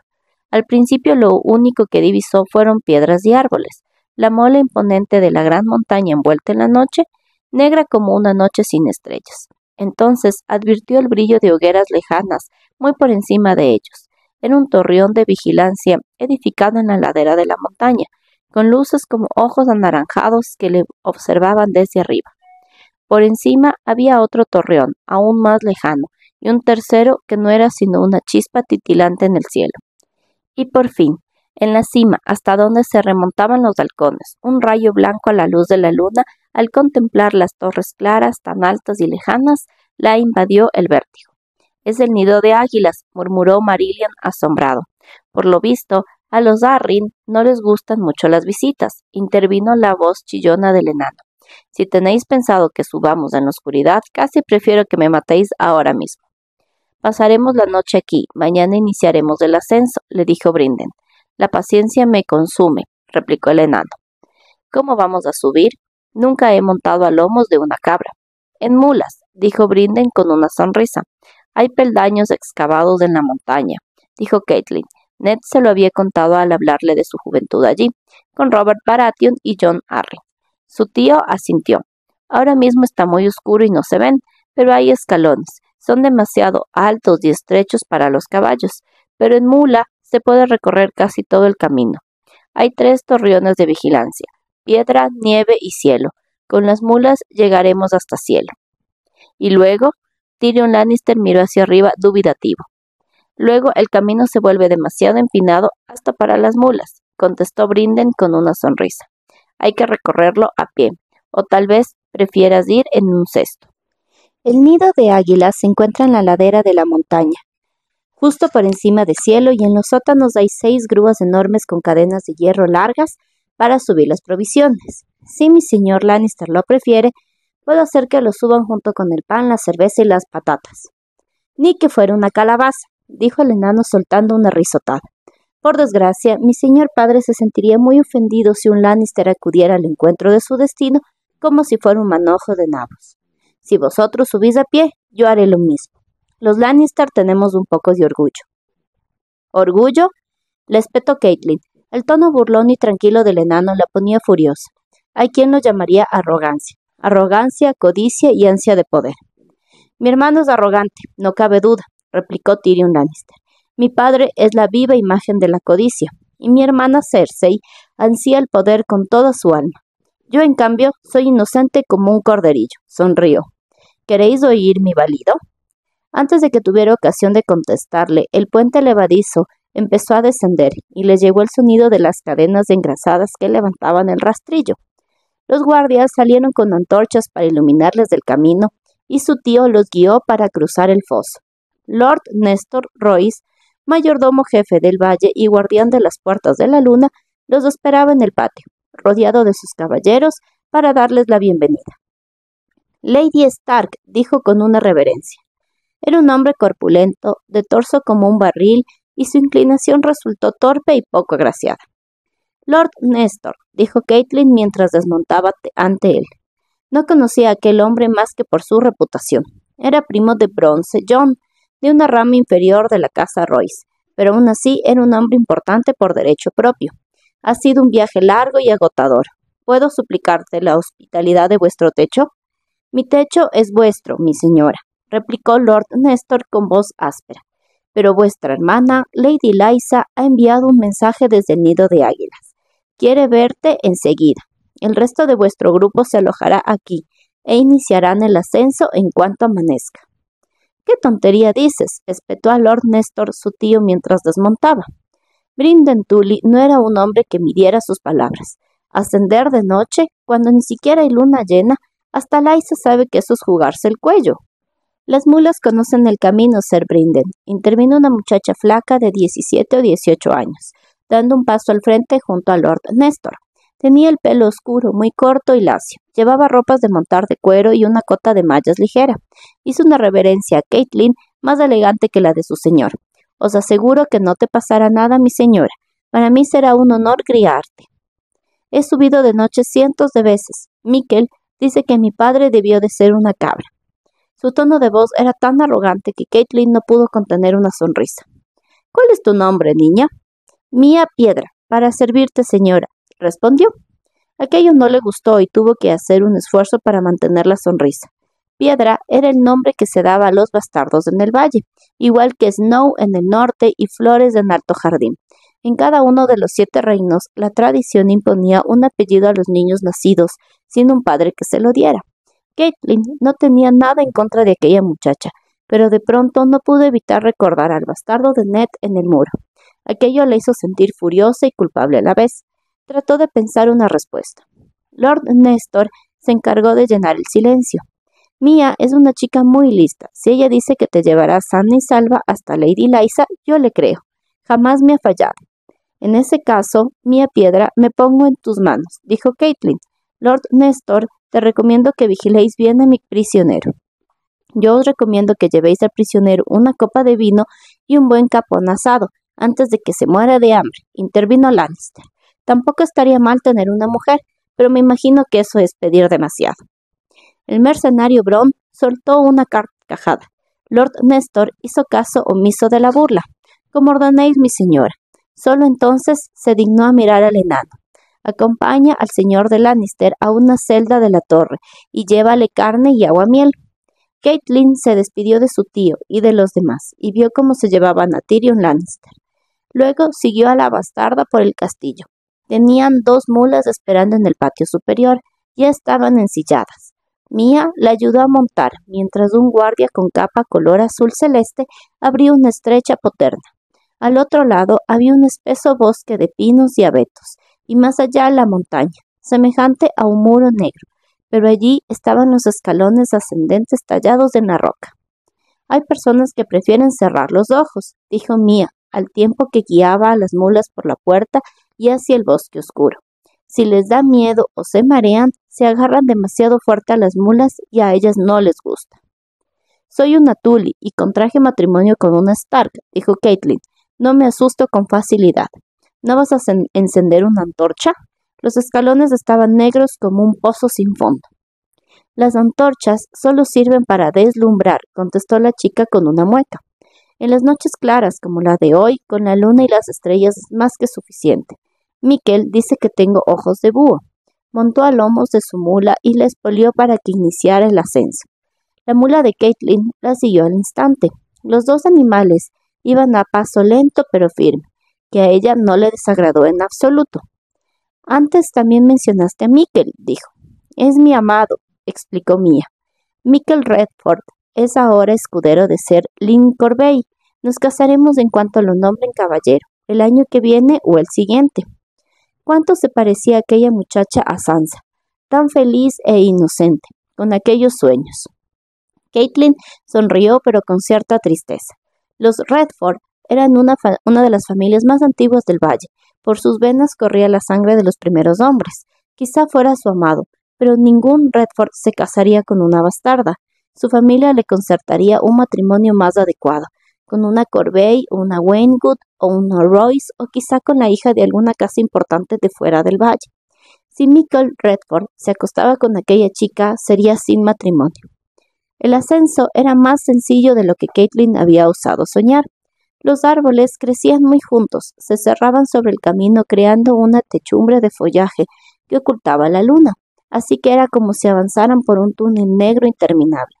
Al principio lo único que divisó fueron piedras y árboles. La mola imponente de la gran montaña envuelta en la noche, negra como una noche sin estrellas. Entonces advirtió el brillo de hogueras lejanas, muy por encima de ellos. Era un torreón de vigilancia edificado en la ladera de la montaña, con luces como ojos anaranjados que le observaban desde arriba. Por encima había otro torreón, aún más lejano, y un tercero que no era sino una chispa titilante en el cielo. Y por fin, en la cima, hasta donde se remontaban los halcones, un rayo blanco a la luz de la luna, al contemplar las torres claras, tan altas y lejanas, la invadió el vértigo. Es el nido de águilas, murmuró Marillion asombrado. Por lo visto, a los Arryn no les gustan mucho las visitas, intervino la voz chillona del enano. Si tenéis pensado que subamos en la oscuridad, casi prefiero que me matéis ahora mismo. Pasaremos la noche aquí, mañana iniciaremos el ascenso, le dijo Brinden. La paciencia me consume, replicó el enano. ¿Cómo vamos a subir? Nunca he montado a lomos de una cabra. En mulas, dijo Brinden con una sonrisa. Hay peldaños excavados en la montaña, dijo Caitlin. Ned se lo había contado al hablarle de su juventud allí, con Robert Baratheon y Jon Arryn. Su tío asintió. Ahora mismo está muy oscuro y no se ven, pero hay escalones. Son demasiado altos y estrechos para los caballos, pero en mula se puede recorrer casi todo el camino. Hay 3 torreones de vigilancia, piedra, nieve y cielo. Con las mulas llegaremos hasta cielo. Y luego, Tyrion Lannister miró hacia arriba dubitativo. Luego el camino se vuelve demasiado empinado hasta para las mulas, contestó Brinden con una sonrisa. Hay que recorrerlo a pie, o tal vez prefieras ir en un cesto. El nido de águilas se encuentra en la ladera de la montaña, justo por encima de cielo, y en los sótanos hay 6 grúas enormes con cadenas de hierro largas para subir las provisiones. Si mi señor Lannister lo prefiere, puedo hacer que lo suban junto con el pan, la cerveza y las patatas. Ni que fuera una calabaza, dijo el enano soltando una risotada. Por desgracia, mi señor padre se sentiría muy ofendido si un Lannister acudiera al encuentro de su destino como si fuera un manojo de nabos. Si vosotros subís a pie, yo haré lo mismo. Los Lannister tenemos un poco de orgullo. ¿Orgullo? Le espetó Catelyn. El tono burlón y tranquilo del enano la ponía furiosa. Hay quien lo llamaría arrogancia. Arrogancia, codicia y ansia de poder. Mi hermano es arrogante, no cabe duda, replicó Tyrion Lannister. Mi padre es la viva imagen de la codicia, y mi hermana Cersei ansía el poder con toda su alma. Yo, en cambio, soy inocente como un corderillo, sonrió. ¿Queréis oír mi balido? Antes de que tuviera ocasión de contestarle, el puente levadizo empezó a descender y le llegó el sonido de las cadenas engrasadas que levantaban el rastrillo. Los guardias salieron con antorchas para iluminarles el camino y su tío los guió para cruzar el foso. Lord Néstor Royce, mayordomo jefe del valle y guardián de las puertas de la luna, los esperaba en el patio, rodeado de sus caballeros, para darles la bienvenida. Lady Stark, dijo con una reverencia. Era un hombre corpulento, de torso como un barril, y su inclinación resultó torpe y poco agraciada. Lord Néstor, dijo Catelyn mientras desmontaba ante él. No conocía a aquel hombre más que por su reputación. Era primo de Bronce John, de una rama inferior de la casa Royce, pero aún así era un hombre importante por derecho propio. Ha sido un viaje largo y agotador. ¿Puedo suplicarte la hospitalidad de vuestro techo? Mi techo es vuestro, mi señora, replicó Lord Néstor con voz áspera. Pero vuestra hermana, Lady Lysa, ha enviado un mensaje desde el nido de águilas. Quiere verte enseguida. El resto de vuestro grupo se alojará aquí e iniciarán el ascenso en cuanto amanezca. ¿Qué tontería dices?, espetó a Lord Néstor su tío mientras desmontaba. Brynden Tully no era un hombre que midiera sus palabras. Ascender de noche, cuando ni siquiera hay luna llena, hasta Lysa sabe que eso es jugarse el cuello. Las mulas conocen el camino, Sir Brynden, intervino una muchacha flaca de 17 o 18 años, dando un paso al frente junto a Lord Néstor. Tenía el pelo oscuro, muy corto y lacio. Llevaba ropas de montar de cuero y una cota de mallas ligera. Hizo una reverencia a Catelyn más elegante que la de su señor. Os aseguro que no te pasará nada, mi señora. Para mí será un honor criarte. He subido de noche cientos de veces. Mikel dice que mi padre debió de ser una cabra. Su tono de voz era tan arrogante que Catelyn no pudo contener una sonrisa. ¿Cuál es tu nombre, niña? Mía Piedra, para servirte, señora, respondió. Aquello no le gustó y tuvo que hacer un esfuerzo para mantener la sonrisa. Piedra era el nombre que se daba a los bastardos en el valle, igual que Snow en el norte y Flores en Alto Jardín. En cada uno de los 7 reinos, la tradición imponía un apellido a los niños nacidos, sin un padre que se lo diera. Catelyn no tenía nada en contra de aquella muchacha, pero de pronto no pudo evitar recordar al bastardo de Ned en el muro. Aquello la hizo sentir furiosa y culpable a la vez. Trató de pensar una respuesta. Lord Néstor se encargó de llenar el silencio. Mía es una chica muy lista. Si ella dice que te llevará sana y salva hasta Lady Lysa, yo le creo. Jamás me ha fallado. En ese caso, Mía Piedra, me pongo en tus manos, dijo Catelyn. Lord Néstor, te recomiendo que vigiléis bien a mi prisionero. Yo os recomiendo que llevéis al prisionero una copa de vino y un buen capón asado, antes de que se muera de hambre, intervino Lannister. Tampoco estaría mal tener una mujer, pero me imagino que eso es pedir demasiado. El mercenario Bronn soltó una carcajada. Lord Néstor hizo caso omiso de la burla. Como ordenéis, mi señora. Solo entonces se dignó a mirar al enano. Acompaña al señor de Lannister a una celda de la torre y llévale carne y aguamiel. Catelyn se despidió de su tío y de los demás y vio cómo se llevaban a Tyrion Lannister. Luego siguió a la bastarda por el castillo. Tenían 2 mulas esperando en el patio superior. Ya estaban ensilladas. Mía la ayudó a montar, mientras un guardia con capa color azul celeste abría una estrecha poterna. Al otro lado había un espeso bosque de pinos y abetos, y más allá la montaña, semejante a un muro negro, pero allí estaban los escalones ascendentes tallados en la roca. Hay personas que prefieren cerrar los ojos, dijo Mía, al tiempo que guiaba a las mulas por la puerta y hacia el bosque oscuro. Si les da miedo o se marean, se agarran demasiado fuerte a las mulas y a ellas no les gusta. Soy una Tully y contraje matrimonio con una Stark, dijo Catelyn. No me asusto con facilidad. ¿No vas a encender una antorcha? Los escalones estaban negros como un pozo sin fondo. Las antorchas solo sirven para deslumbrar, contestó la chica con una mueca. En las noches claras como la de hoy, con la luna y las estrellas es más que suficiente. Miquel dice que tengo ojos de búho. Montó a lomos de su mula y la espolió para que iniciara el ascenso. La mula de Caitlin la siguió al instante. Los dos animales iban a paso lento pero firme, que a ella no le desagradó en absoluto. Antes también mencionaste a Miquel, dijo. Es mi amado, explicó Mia. Miquel Redford es ahora escudero de Sir Lin Corbeil. Nos casaremos en cuanto lo nombren caballero, el año que viene o el siguiente. ¿Cuánto se parecía aquella muchacha a Sansa, tan feliz e inocente, con aquellos sueños? Caitlin sonrió, pero con cierta tristeza. Los Redford eran una de las familias más antiguas del valle. Por sus venas corría la sangre de los primeros hombres. Quizá fuera su amado, pero ningún Redford se casaría con una bastarda. Su familia le concertaría un matrimonio más adecuado, con una Corbeil, una Waynwood o una Royce, o quizá con la hija de alguna casa importante de fuera del valle. Si Miquel Redford se acostaba con aquella chica, sería sin matrimonio. El ascenso era más sencillo de lo que Caitlin había osado soñar. Los árboles crecían muy juntos, se cerraban sobre el camino creando una techumbre de follaje que ocultaba la luna, así que era como si avanzaran por un túnel negro interminable.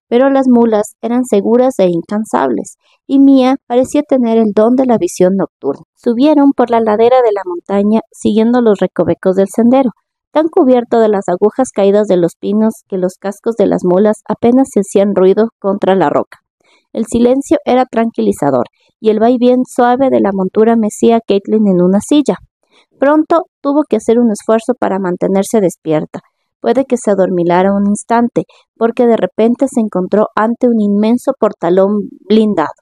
Pero las mulas eran seguras e incansables, y Mia parecía tener el don de la visión nocturna. Subieron por la ladera de la montaña siguiendo los recovecos del sendero, tan cubierto de las agujas caídas de los pinos que los cascos de las mulas apenas se hacían ruido contra la roca. El silencio era tranquilizador, y el vaivén suave de la montura mecía a Caitlin en una silla. Pronto tuvo que hacer un esfuerzo para mantenerse despierta. Puede que se adormilara un instante, porque de repente se encontró ante un inmenso portalón blindado.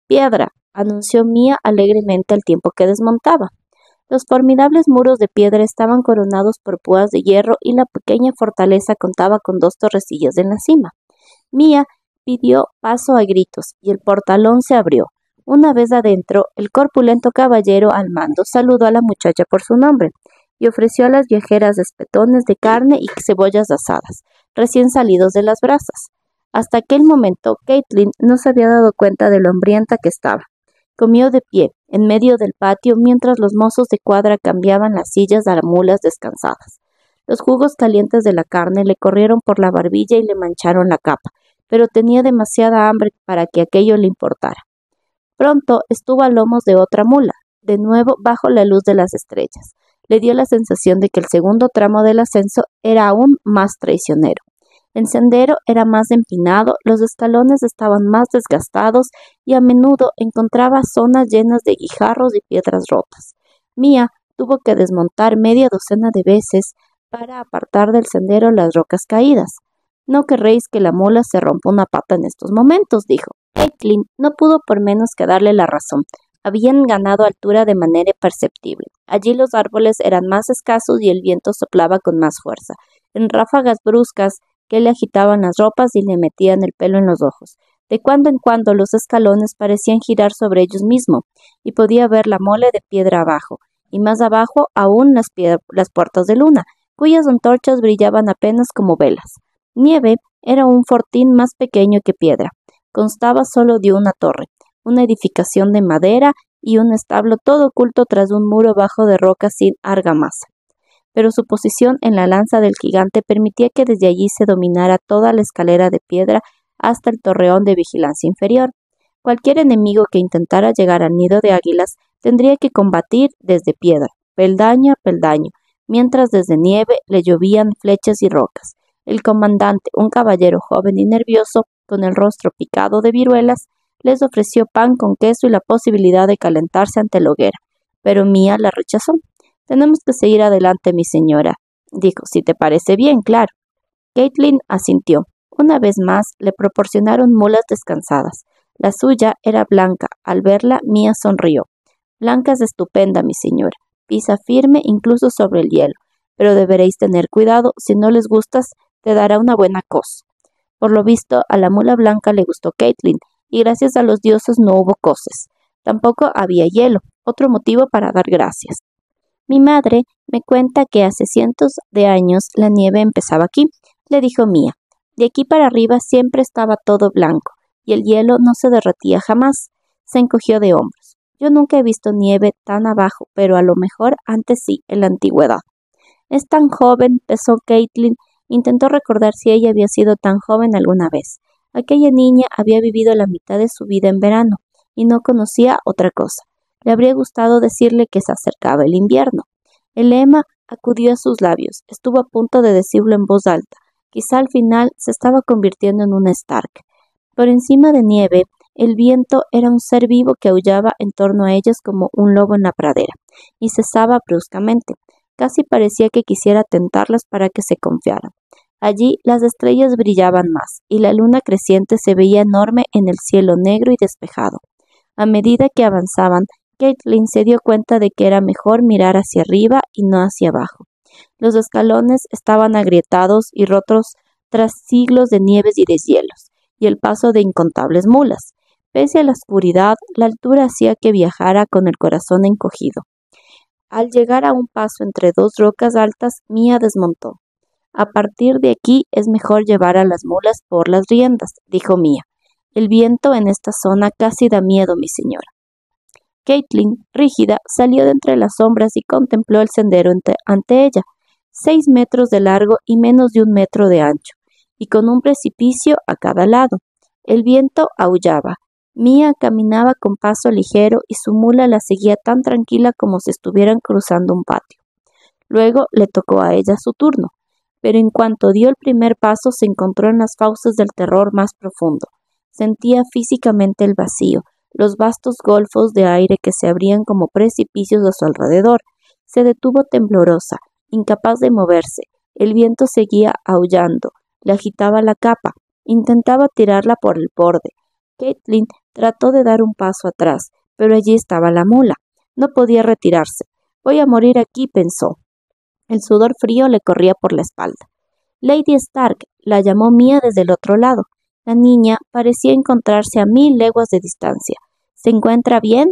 «Piedra», anunció Mia alegremente al tiempo que desmontaba. Los formidables muros de piedra estaban coronados por púas de hierro y la pequeña fortaleza contaba con 2 torrecillas en la cima. Mia pidió paso a gritos y el portalón se abrió. Una vez adentro, el corpulento caballero al mando saludó a la muchacha por su nombre y ofreció a las viajeras espetones de carne y cebollas asadas, recién salidos de las brasas. Hasta aquel momento, Caitlin no se había dado cuenta de lo hambrienta que estaba. Comió de pie, en medio del patio, mientras los mozos de cuadra cambiaban las sillas a mulas descansadas. Los jugos calientes de la carne le corrieron por la barbilla y le mancharon la capa, pero tenía demasiada hambre para que aquello le importara. Pronto estuvo a lomos de otra mula, de nuevo bajo la luz de las estrellas. Le dio la sensación de que el segundo tramo del ascenso era aún más traicionero. El sendero era más empinado, los escalones estaban más desgastados y a menudo encontraba zonas llenas de guijarros y piedras rotas. Mia tuvo que desmontar media docena de veces para apartar del sendero las rocas caídas. «No querréis que la mula se rompa una pata en estos momentos», dijo. Caitlin no pudo por menos que darle la razón. Habían ganado altura de manera perceptible. Allí los árboles eran más escasos y el viento soplaba con más fuerza, en ráfagas bruscas que le agitaban las ropas y le metían el pelo en los ojos. De cuando en cuando los escalones parecían girar sobre ellos mismos, y podía ver la mole de piedra abajo, y más abajo aún las puertas de luna, cuyas antorchas brillaban apenas como velas. Nieve era un fortín más pequeño que piedra. Constaba solo de una torre, una edificación de madera y un establo todo oculto tras un muro bajo de roca sin argamasa. Pero su posición en la lanza del gigante permitía que desde allí se dominara toda la escalera de piedra hasta el torreón de vigilancia inferior. Cualquier enemigo que intentara llegar al nido de águilas tendría que combatir desde piedra, peldaño a peldaño, mientras desde nieve le llovían flechas y rocas. El comandante, un caballero joven y nervioso, con el rostro picado de viruelas, les ofreció pan con queso y la posibilidad de calentarse ante la hoguera, pero Mia la rechazó. «Tenemos que seguir adelante, mi señora», dijo. «Si te parece bien, claro». Caitlin asintió. Una vez más le proporcionaron mulas descansadas. La suya era blanca. Al verla, Mia sonrió. «Blanca es estupenda, mi señora. Pisa firme incluso sobre el hielo, pero deberéis tener cuidado. Si no les gustas, te dará una buena cos». Por lo visto, a la mula blanca le gustó Caitlin, y gracias a los dioses no hubo coces. Tampoco había hielo, otro motivo para dar gracias. «Mi madre me cuenta que hace cientos de años la nieve empezaba aquí. le dijo Mía. De aquí para arriba siempre estaba todo blanco, y el hielo no se derretía jamás. Se encogió de hombros. Yo nunca he visto nieve tan abajo, pero a lo mejor antes sí, en la antigüedad. Es tan joven, pensó Caitlin. Intentó recordar si ella había sido tan joven alguna vez. Aquella niña había vivido la mitad de su vida en verano, y no conocía otra cosa. Le habría gustado decirle que se acercaba el invierno. El lema acudió a sus labios. Estuvo a punto de decirlo en voz alta. Quizá al final se estaba convirtiendo en un Stark. Por encima de nieve, el viento era un ser vivo que aullaba en torno a ellos como un lobo en la pradera, y cesaba bruscamente. Casi parecía que quisiera tentarlas para que se confiaran. Allí las estrellas brillaban más, y la luna creciente se veía enorme en el cielo negro y despejado. A medida que avanzaban, Caitlin se dio cuenta de que era mejor mirar hacia arriba y no hacia abajo. Los escalones estaban agrietados y rotos tras siglos de nieves y deshielos, y el paso de incontables mulas. Pese a la oscuridad, la altura hacía que viajara con el corazón encogido. Al llegar a un paso entre dos rocas altas, Mía desmontó. A partir de aquí es mejor llevar a las mulas por las riendas, dijo Mía. El viento en esta zona casi da miedo, mi señora. Caitlin, rígida, salió de entre las sombras y contempló el sendero ante ella, 6 metros de largo y menos de 1 metro de ancho, y con un precipicio a cada lado. El viento aullaba. Mía caminaba con paso ligero y su mula la seguía tan tranquila como si estuvieran cruzando un patio. Luego le tocó a ella su turno, pero en cuanto dio el primer paso se encontró en las fauces del terror más profundo. Sentía físicamente el vacío, los vastos golfos de aire que se abrían como precipicios a su alrededor. Se detuvo temblorosa, incapaz de moverse. El viento seguía aullando, le agitaba la capa, intentaba tirarla por el borde. Caitlin trató de dar un paso atrás, pero allí estaba la mula. No podía retirarse. Voy a morir aquí, pensó. El sudor frío le corría por la espalda. Lady Stark, la llamó Mía desde el otro lado. La niña parecía encontrarse a 1000 leguas de distancia. ¿Se encuentra bien?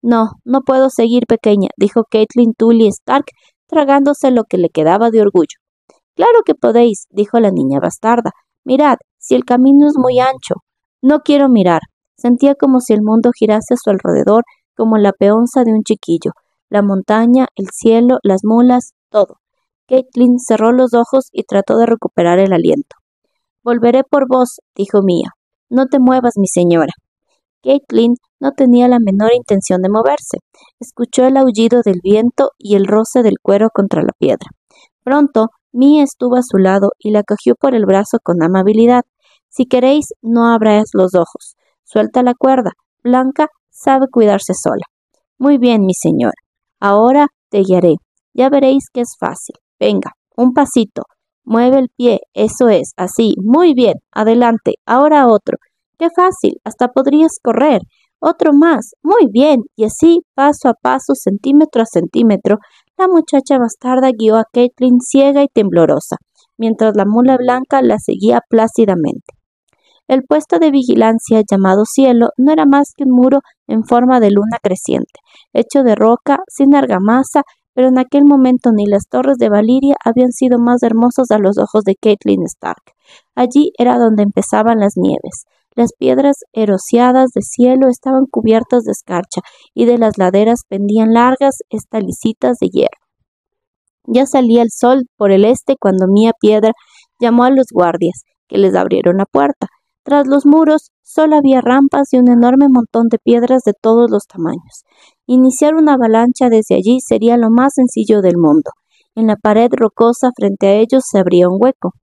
No, no puedo seguir, pequeña, dijo Caitlin Tully Stark, tragándose lo que le quedaba de orgullo. Claro que podéis, dijo la niña bastarda. Mirad, si el camino es muy ancho. No quiero mirar. Sentía como si el mundo girase a su alrededor, como la peonza de un chiquillo. La montaña, el cielo, las mulas, todo. Caitlin cerró los ojos y trató de recuperar el aliento. Volveré por vos, dijo Mía. No te muevas, mi señora. Caitlin no tenía la menor intención de moverse. Escuchó el aullido del viento y el roce del cuero contra la piedra. Pronto, Mía estuvo a su lado y la cogió por el brazo con amabilidad. Si queréis, no abráis los ojos. Suelta la cuerda. Blanca sabe cuidarse sola. Muy bien, mi señora. Ahora te guiaré. Ya veréis que es fácil. Venga, un pasito. Mueve el pie, eso es, así, muy bien, adelante, ahora otro. ¡Qué fácil! Hasta podrías correr. Otro más, muy bien, y así, paso a paso, centímetro a centímetro, la muchacha bastarda guió a Caitlin ciega y temblorosa, mientras la mula blanca la seguía plácidamente. El puesto de vigilancia llamado cielo no era más que un muro en forma de luna creciente, hecho de roca, sin argamasa, pero en aquel momento ni las torres de Valiria habían sido más hermosas a los ojos de Caitlin Stark. Allí era donde empezaban las nieves. Las piedras erosionadas de cielo estaban cubiertas de escarcha y de las laderas pendían largas estalicitas de hierro. Ya salía el sol por el este cuando Mía Piedra llamó a los guardias, que les abrieron la puerta. Tras los muros solo había rampas y un enorme montón de piedras de todos los tamaños. Iniciar una avalancha desde allí sería lo más sencillo del mundo. En la pared rocosa frente a ellos se abría un hueco.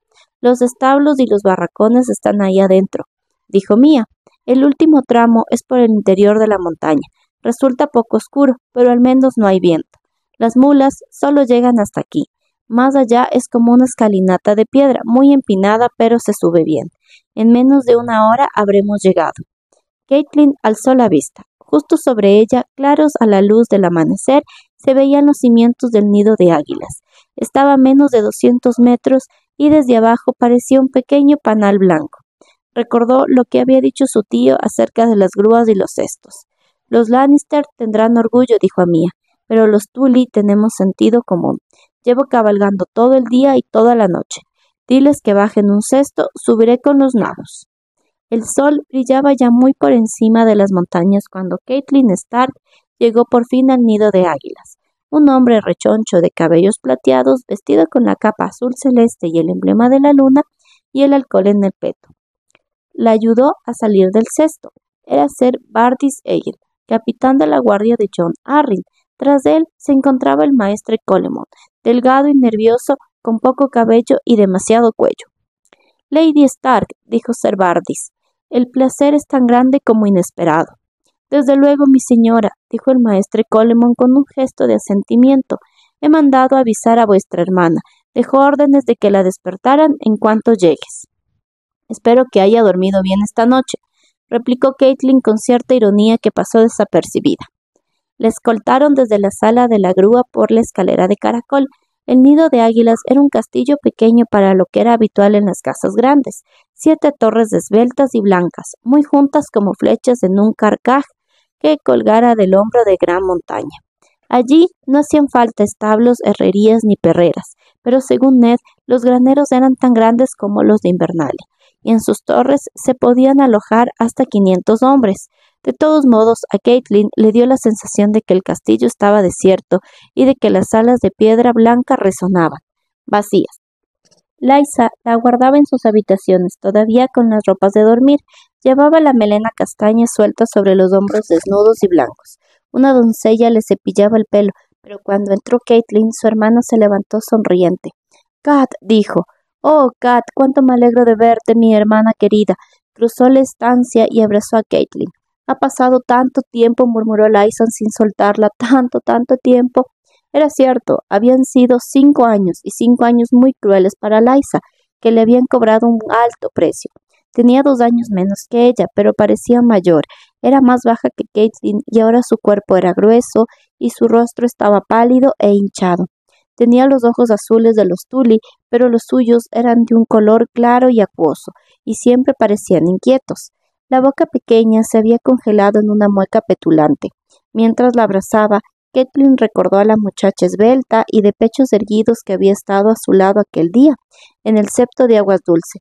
Los establos y los barracones están ahí adentro, dijo Mía. El último tramo es por el interior de la montaña. Resulta poco oscuro, pero al menos no hay viento. Las mulas solo llegan hasta aquí. Más allá es como una escalinata de piedra, muy empinada, pero se sube bien. En menos de 1 hora habremos llegado. Caitlin alzó la vista. Justo sobre ella, claros a la luz del amanecer, se veían los cimientos del nido de águilas. Estaba a menos de 200 metros y desde abajo parecía un pequeño panal blanco. Recordó lo que había dicho su tío acerca de las grúas y los cestos. Los Lannister tendrán orgullo, dijo a Mía, pero los Tully tenemos sentido común. Llevo cabalgando todo el día y toda la noche. Diles que bajen un cesto, subiré con los nabos. El sol brillaba ya muy por encima de las montañas cuando Catelyn Stark llegó por fin al nido de águilas. Un hombre rechoncho de cabellos plateados, vestido con la capa azul celeste y el emblema de la luna y el alcohol en el peto. La ayudó a salir del cesto. Era Ser Vardis Egil, capitán de la guardia de Jon Arryn. Tras él se encontraba el maestre Colemon, delgado y nervioso, con poco cabello y demasiado cuello. Lady Stark, dijo Ser Vardis, el placer es tan grande como inesperado. Desde luego, mi señora, dijo el maestre Colemon con un gesto de asentimiento. He mandado avisar a vuestra hermana. Dejó órdenes de que la despertaran en cuanto llegues. Espero que haya dormido bien esta noche, replicó Catelyn con cierta ironía que pasó desapercibida. La escoltaron desde la sala de la grúa por la escalera de caracol. El nido de águilas era un castillo pequeño para lo que era habitual en las casas grandes. 7 torres esbeltas y blancas, muy juntas como flechas en un carcaj que colgara del hombro de gran montaña. Allí no hacían falta establos, herrerías ni perreras, pero según Ned, los graneros eran tan grandes como los de Invernalia, y en sus torres se podían alojar hasta 500 hombres. De todos modos, a Catelyn le dio la sensación de que el castillo estaba desierto y de que las salas de piedra blanca resonaban, vacías. Lysa la guardaba en sus habitaciones, todavía con las ropas de dormir. Llevaba la melena castaña suelta sobre los hombros desnudos y blancos. Una doncella le cepillaba el pelo, pero cuando entró Catelyn, su hermana se levantó sonriente. «Cat», dijo. «Oh, Cat, cuánto me alegro de verte, mi hermana querida». Cruzó la estancia y abrazó a Catelyn. «Ha pasado tanto tiempo», murmuró Lysa sin soltarla, tanto tiempo. Era cierto, habían sido 5 años, y 5 años muy crueles para Lysa, que le habían cobrado un alto precio. Tenía 2 años menos que ella, pero parecía mayor. Era más baja que Catelyn y ahora su cuerpo era grueso y su rostro estaba pálido e hinchado. Tenía los ojos azules de los Tully, pero los suyos eran de un color claro y acuoso, y siempre parecían inquietos. La boca pequeña se había congelado en una mueca petulante. Mientras la abrazaba, Catelyn recordó a la muchacha esbelta y de pechos erguidos que había estado a su lado aquel día, en el septo de aguas dulce.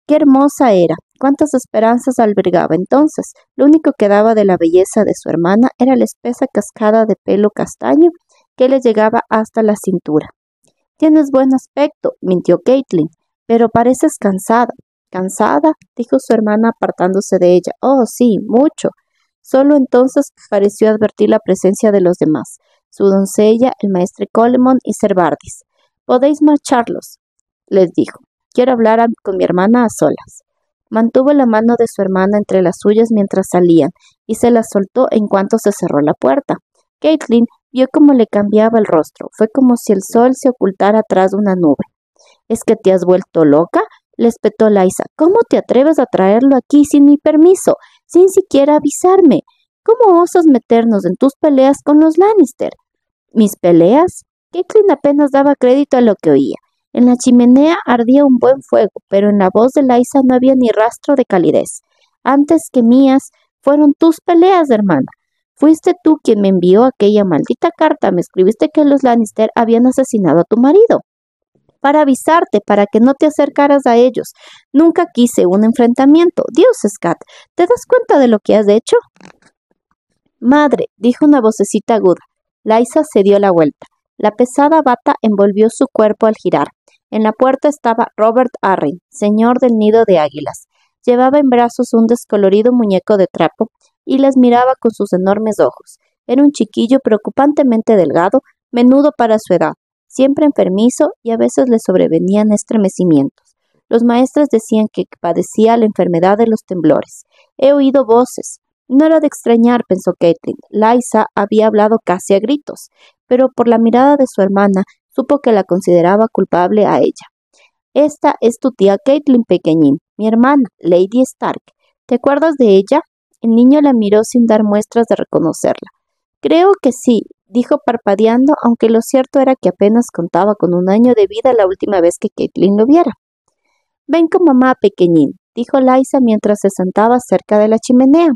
¡Qué hermosa era! ¡Cuántas esperanzas albergaba entonces! Lo único que daba de la belleza de su hermana era la espesa cascada de pelo castaño que le llegaba hasta la cintura. «Tienes buen aspecto», mintió Catelyn, «pero pareces cansada». «¿Cansada?», dijo su hermana apartándose de ella. «Oh, sí, mucho». Solo entonces pareció advertir la presencia de los demás, su doncella, el maestre Colemon y Ser Vardis. «Podéis marcharlos», les dijo. «Quiero hablar con mi hermana a solas». Mantuvo la mano de su hermana entre las suyas mientras salían, y se la soltó en cuanto se cerró la puerta. Catelyn vio cómo le cambiaba el rostro. Fue como si el sol se ocultara tras una nube. «¿Es que te has vuelto loca?», le espetó Lysa. «¿Cómo te atreves a traerlo aquí sin mi permiso, sin siquiera avisarme? ¿Cómo osas meternos en tus peleas con los Lannister?» «¿Mis peleas?». Catelyn apenas daba crédito a lo que oía. En la chimenea ardía un buen fuego, pero en la voz de Lysa no había ni rastro de calidez. «Antes que mías, fueron tus peleas, hermana. Fuiste tú quien me envió aquella maldita carta. Me escribiste que los Lannister habían asesinado a tu marido. Para avisarte, para que no te acercaras a ellos. Nunca quise un enfrentamiento. Dioses, Cat, ¿te das cuenta de lo que has hecho?» «Madre», dijo una vocecita aguda. Lysa se dio la vuelta. La pesada bata envolvió su cuerpo al girar. En la puerta estaba Robert Arryn, señor del nido de águilas. Llevaba en brazos un descolorido muñeco de trapo y las miraba con sus enormes ojos. Era un chiquillo preocupantemente delgado, menudo para su edad, siempre enfermizo y a veces le sobrevenían estremecimientos. Los maestres decían que padecía la enfermedad de los temblores. «He oído voces». No era de extrañar, pensó Catelyn. Lysa había hablado casi a gritos, pero por la mirada de su hermana supo que la consideraba culpable a ella. «Esta es tu tía Catelyn, pequeñín, mi hermana, Lady Stark. ¿Te acuerdas de ella?» El niño la miró sin dar muestras de reconocerla. «Creo que sí», dijo parpadeando, aunque lo cierto era que apenas contaba con 1 año de vida la última vez que Catelyn lo viera. «Ven con mamá, pequeñín», dijo Lysa mientras se sentaba cerca de la chimenea.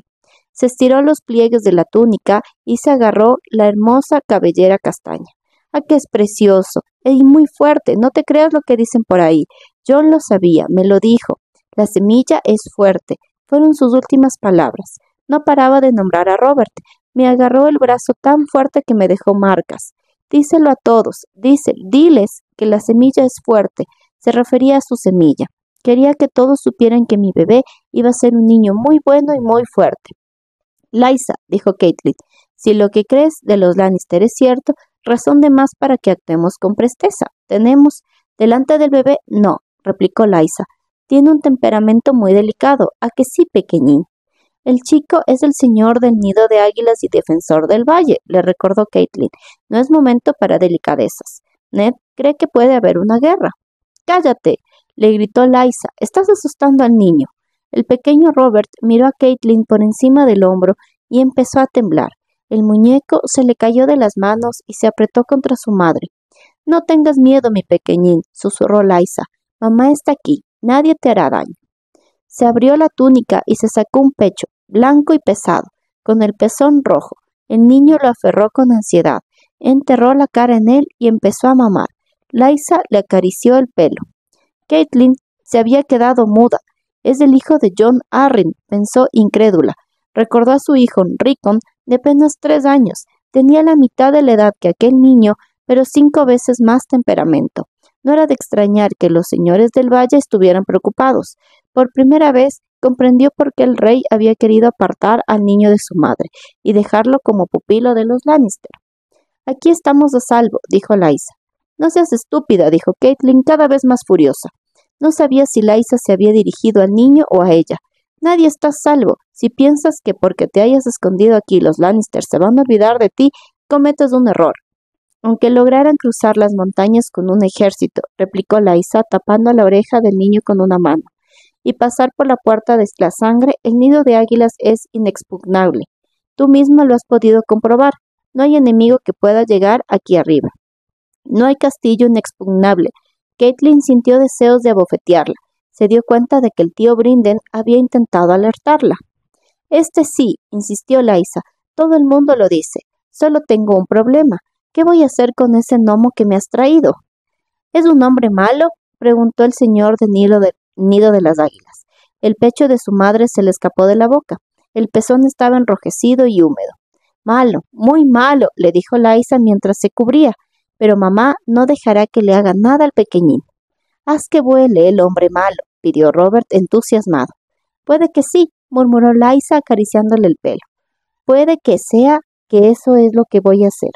Se estiró los pliegues de la túnica y se agarró la hermosa cabellera castaña. «¡Ah, que es precioso! Y muy fuerte, no te creas lo que dicen por ahí. John lo sabía, me lo dijo. La semilla es fuerte, fueron sus últimas palabras. No paraba de nombrar a Robert. Me agarró el brazo tan fuerte que me dejó marcas. Díselo a todos, diles que la semilla es fuerte. Se refería a su semilla. Quería que todos supieran que mi bebé iba a ser un niño muy bueno y muy fuerte. Lysa, dijo Catelyn, si lo que crees de los Lannister es cierto, razón de más para que actuemos con presteza. Tenemos delante del bebé, no, replicó Lysa. Tiene un temperamento muy delicado, ¿a que sí, pequeñín? El chico es el señor del nido de águilas y defensor del valle, le recordó Catelyn. No es momento para delicadezas. Ned cree que puede haber una guerra. ¡Cállate!, le gritó Lysa. Estás asustando al niño. El pequeño Robert miró a Catelyn por encima del hombro y empezó a temblar. El muñeco se le cayó de las manos y se apretó contra su madre. No tengas miedo, mi pequeñín, susurró Lysa. Mamá está aquí. Nadie te hará daño. Se abrió la túnica y se sacó un pecho, blanco y pesado, con el pezón rojo. El niño lo aferró con ansiedad, enterró la cara en él y empezó a mamar. Lysa le acarició el pelo. Catelyn se había quedado muda. Es el hijo de Jon Arryn, pensó incrédula. Recordó a su hijo, Rickon, de apenas 3 años. Tenía la mitad de la edad que aquel niño, pero 5 veces más temperamento. No era de extrañar que los señores del valle estuvieran preocupados. Por primera vez comprendió por qué el rey había querido apartar al niño de su madre y dejarlo como pupilo de los Lannister. Aquí estamos a salvo, dijo Lysa. No seas estúpida, dijo Catelyn cada vez más furiosa. No sabía si Lysa se había dirigido al niño o a ella. Nadie está a salvo. Si piensas que porque te hayas escondido aquí los Lannister se van a olvidar de ti, cometes un error. Aunque lograran cruzar las montañas con un ejército, replicó Lysa tapando la oreja del niño con una mano, y pasar por la puerta de la sangre, el nido de águilas es inexpugnable. Tú misma lo has podido comprobar. No hay enemigo que pueda llegar aquí arriba. No hay castillo inexpugnable. Catelyn sintió deseos de abofetearla. Se dio cuenta de que el tío Brinden había intentado alertarla. Sí, insistió Lysa. Todo el mundo lo dice. Solo tengo un problema. ¿Qué voy a hacer con ese gnomo que me has traído? ¿Es un hombre malo?, preguntó el señor de nido de las águilas. El pecho de su madre se le escapó de la boca. El pezón estaba enrojecido y húmedo. Malo, muy malo, le dijo Lysa mientras se cubría, pero mamá no dejará que le haga nada al pequeñín. Haz que vuele el hombre malo, pidió Robert entusiasmado. Puede que sí, murmuró Lysa acariciándole el pelo. Puede que sea que eso es lo que voy a hacer.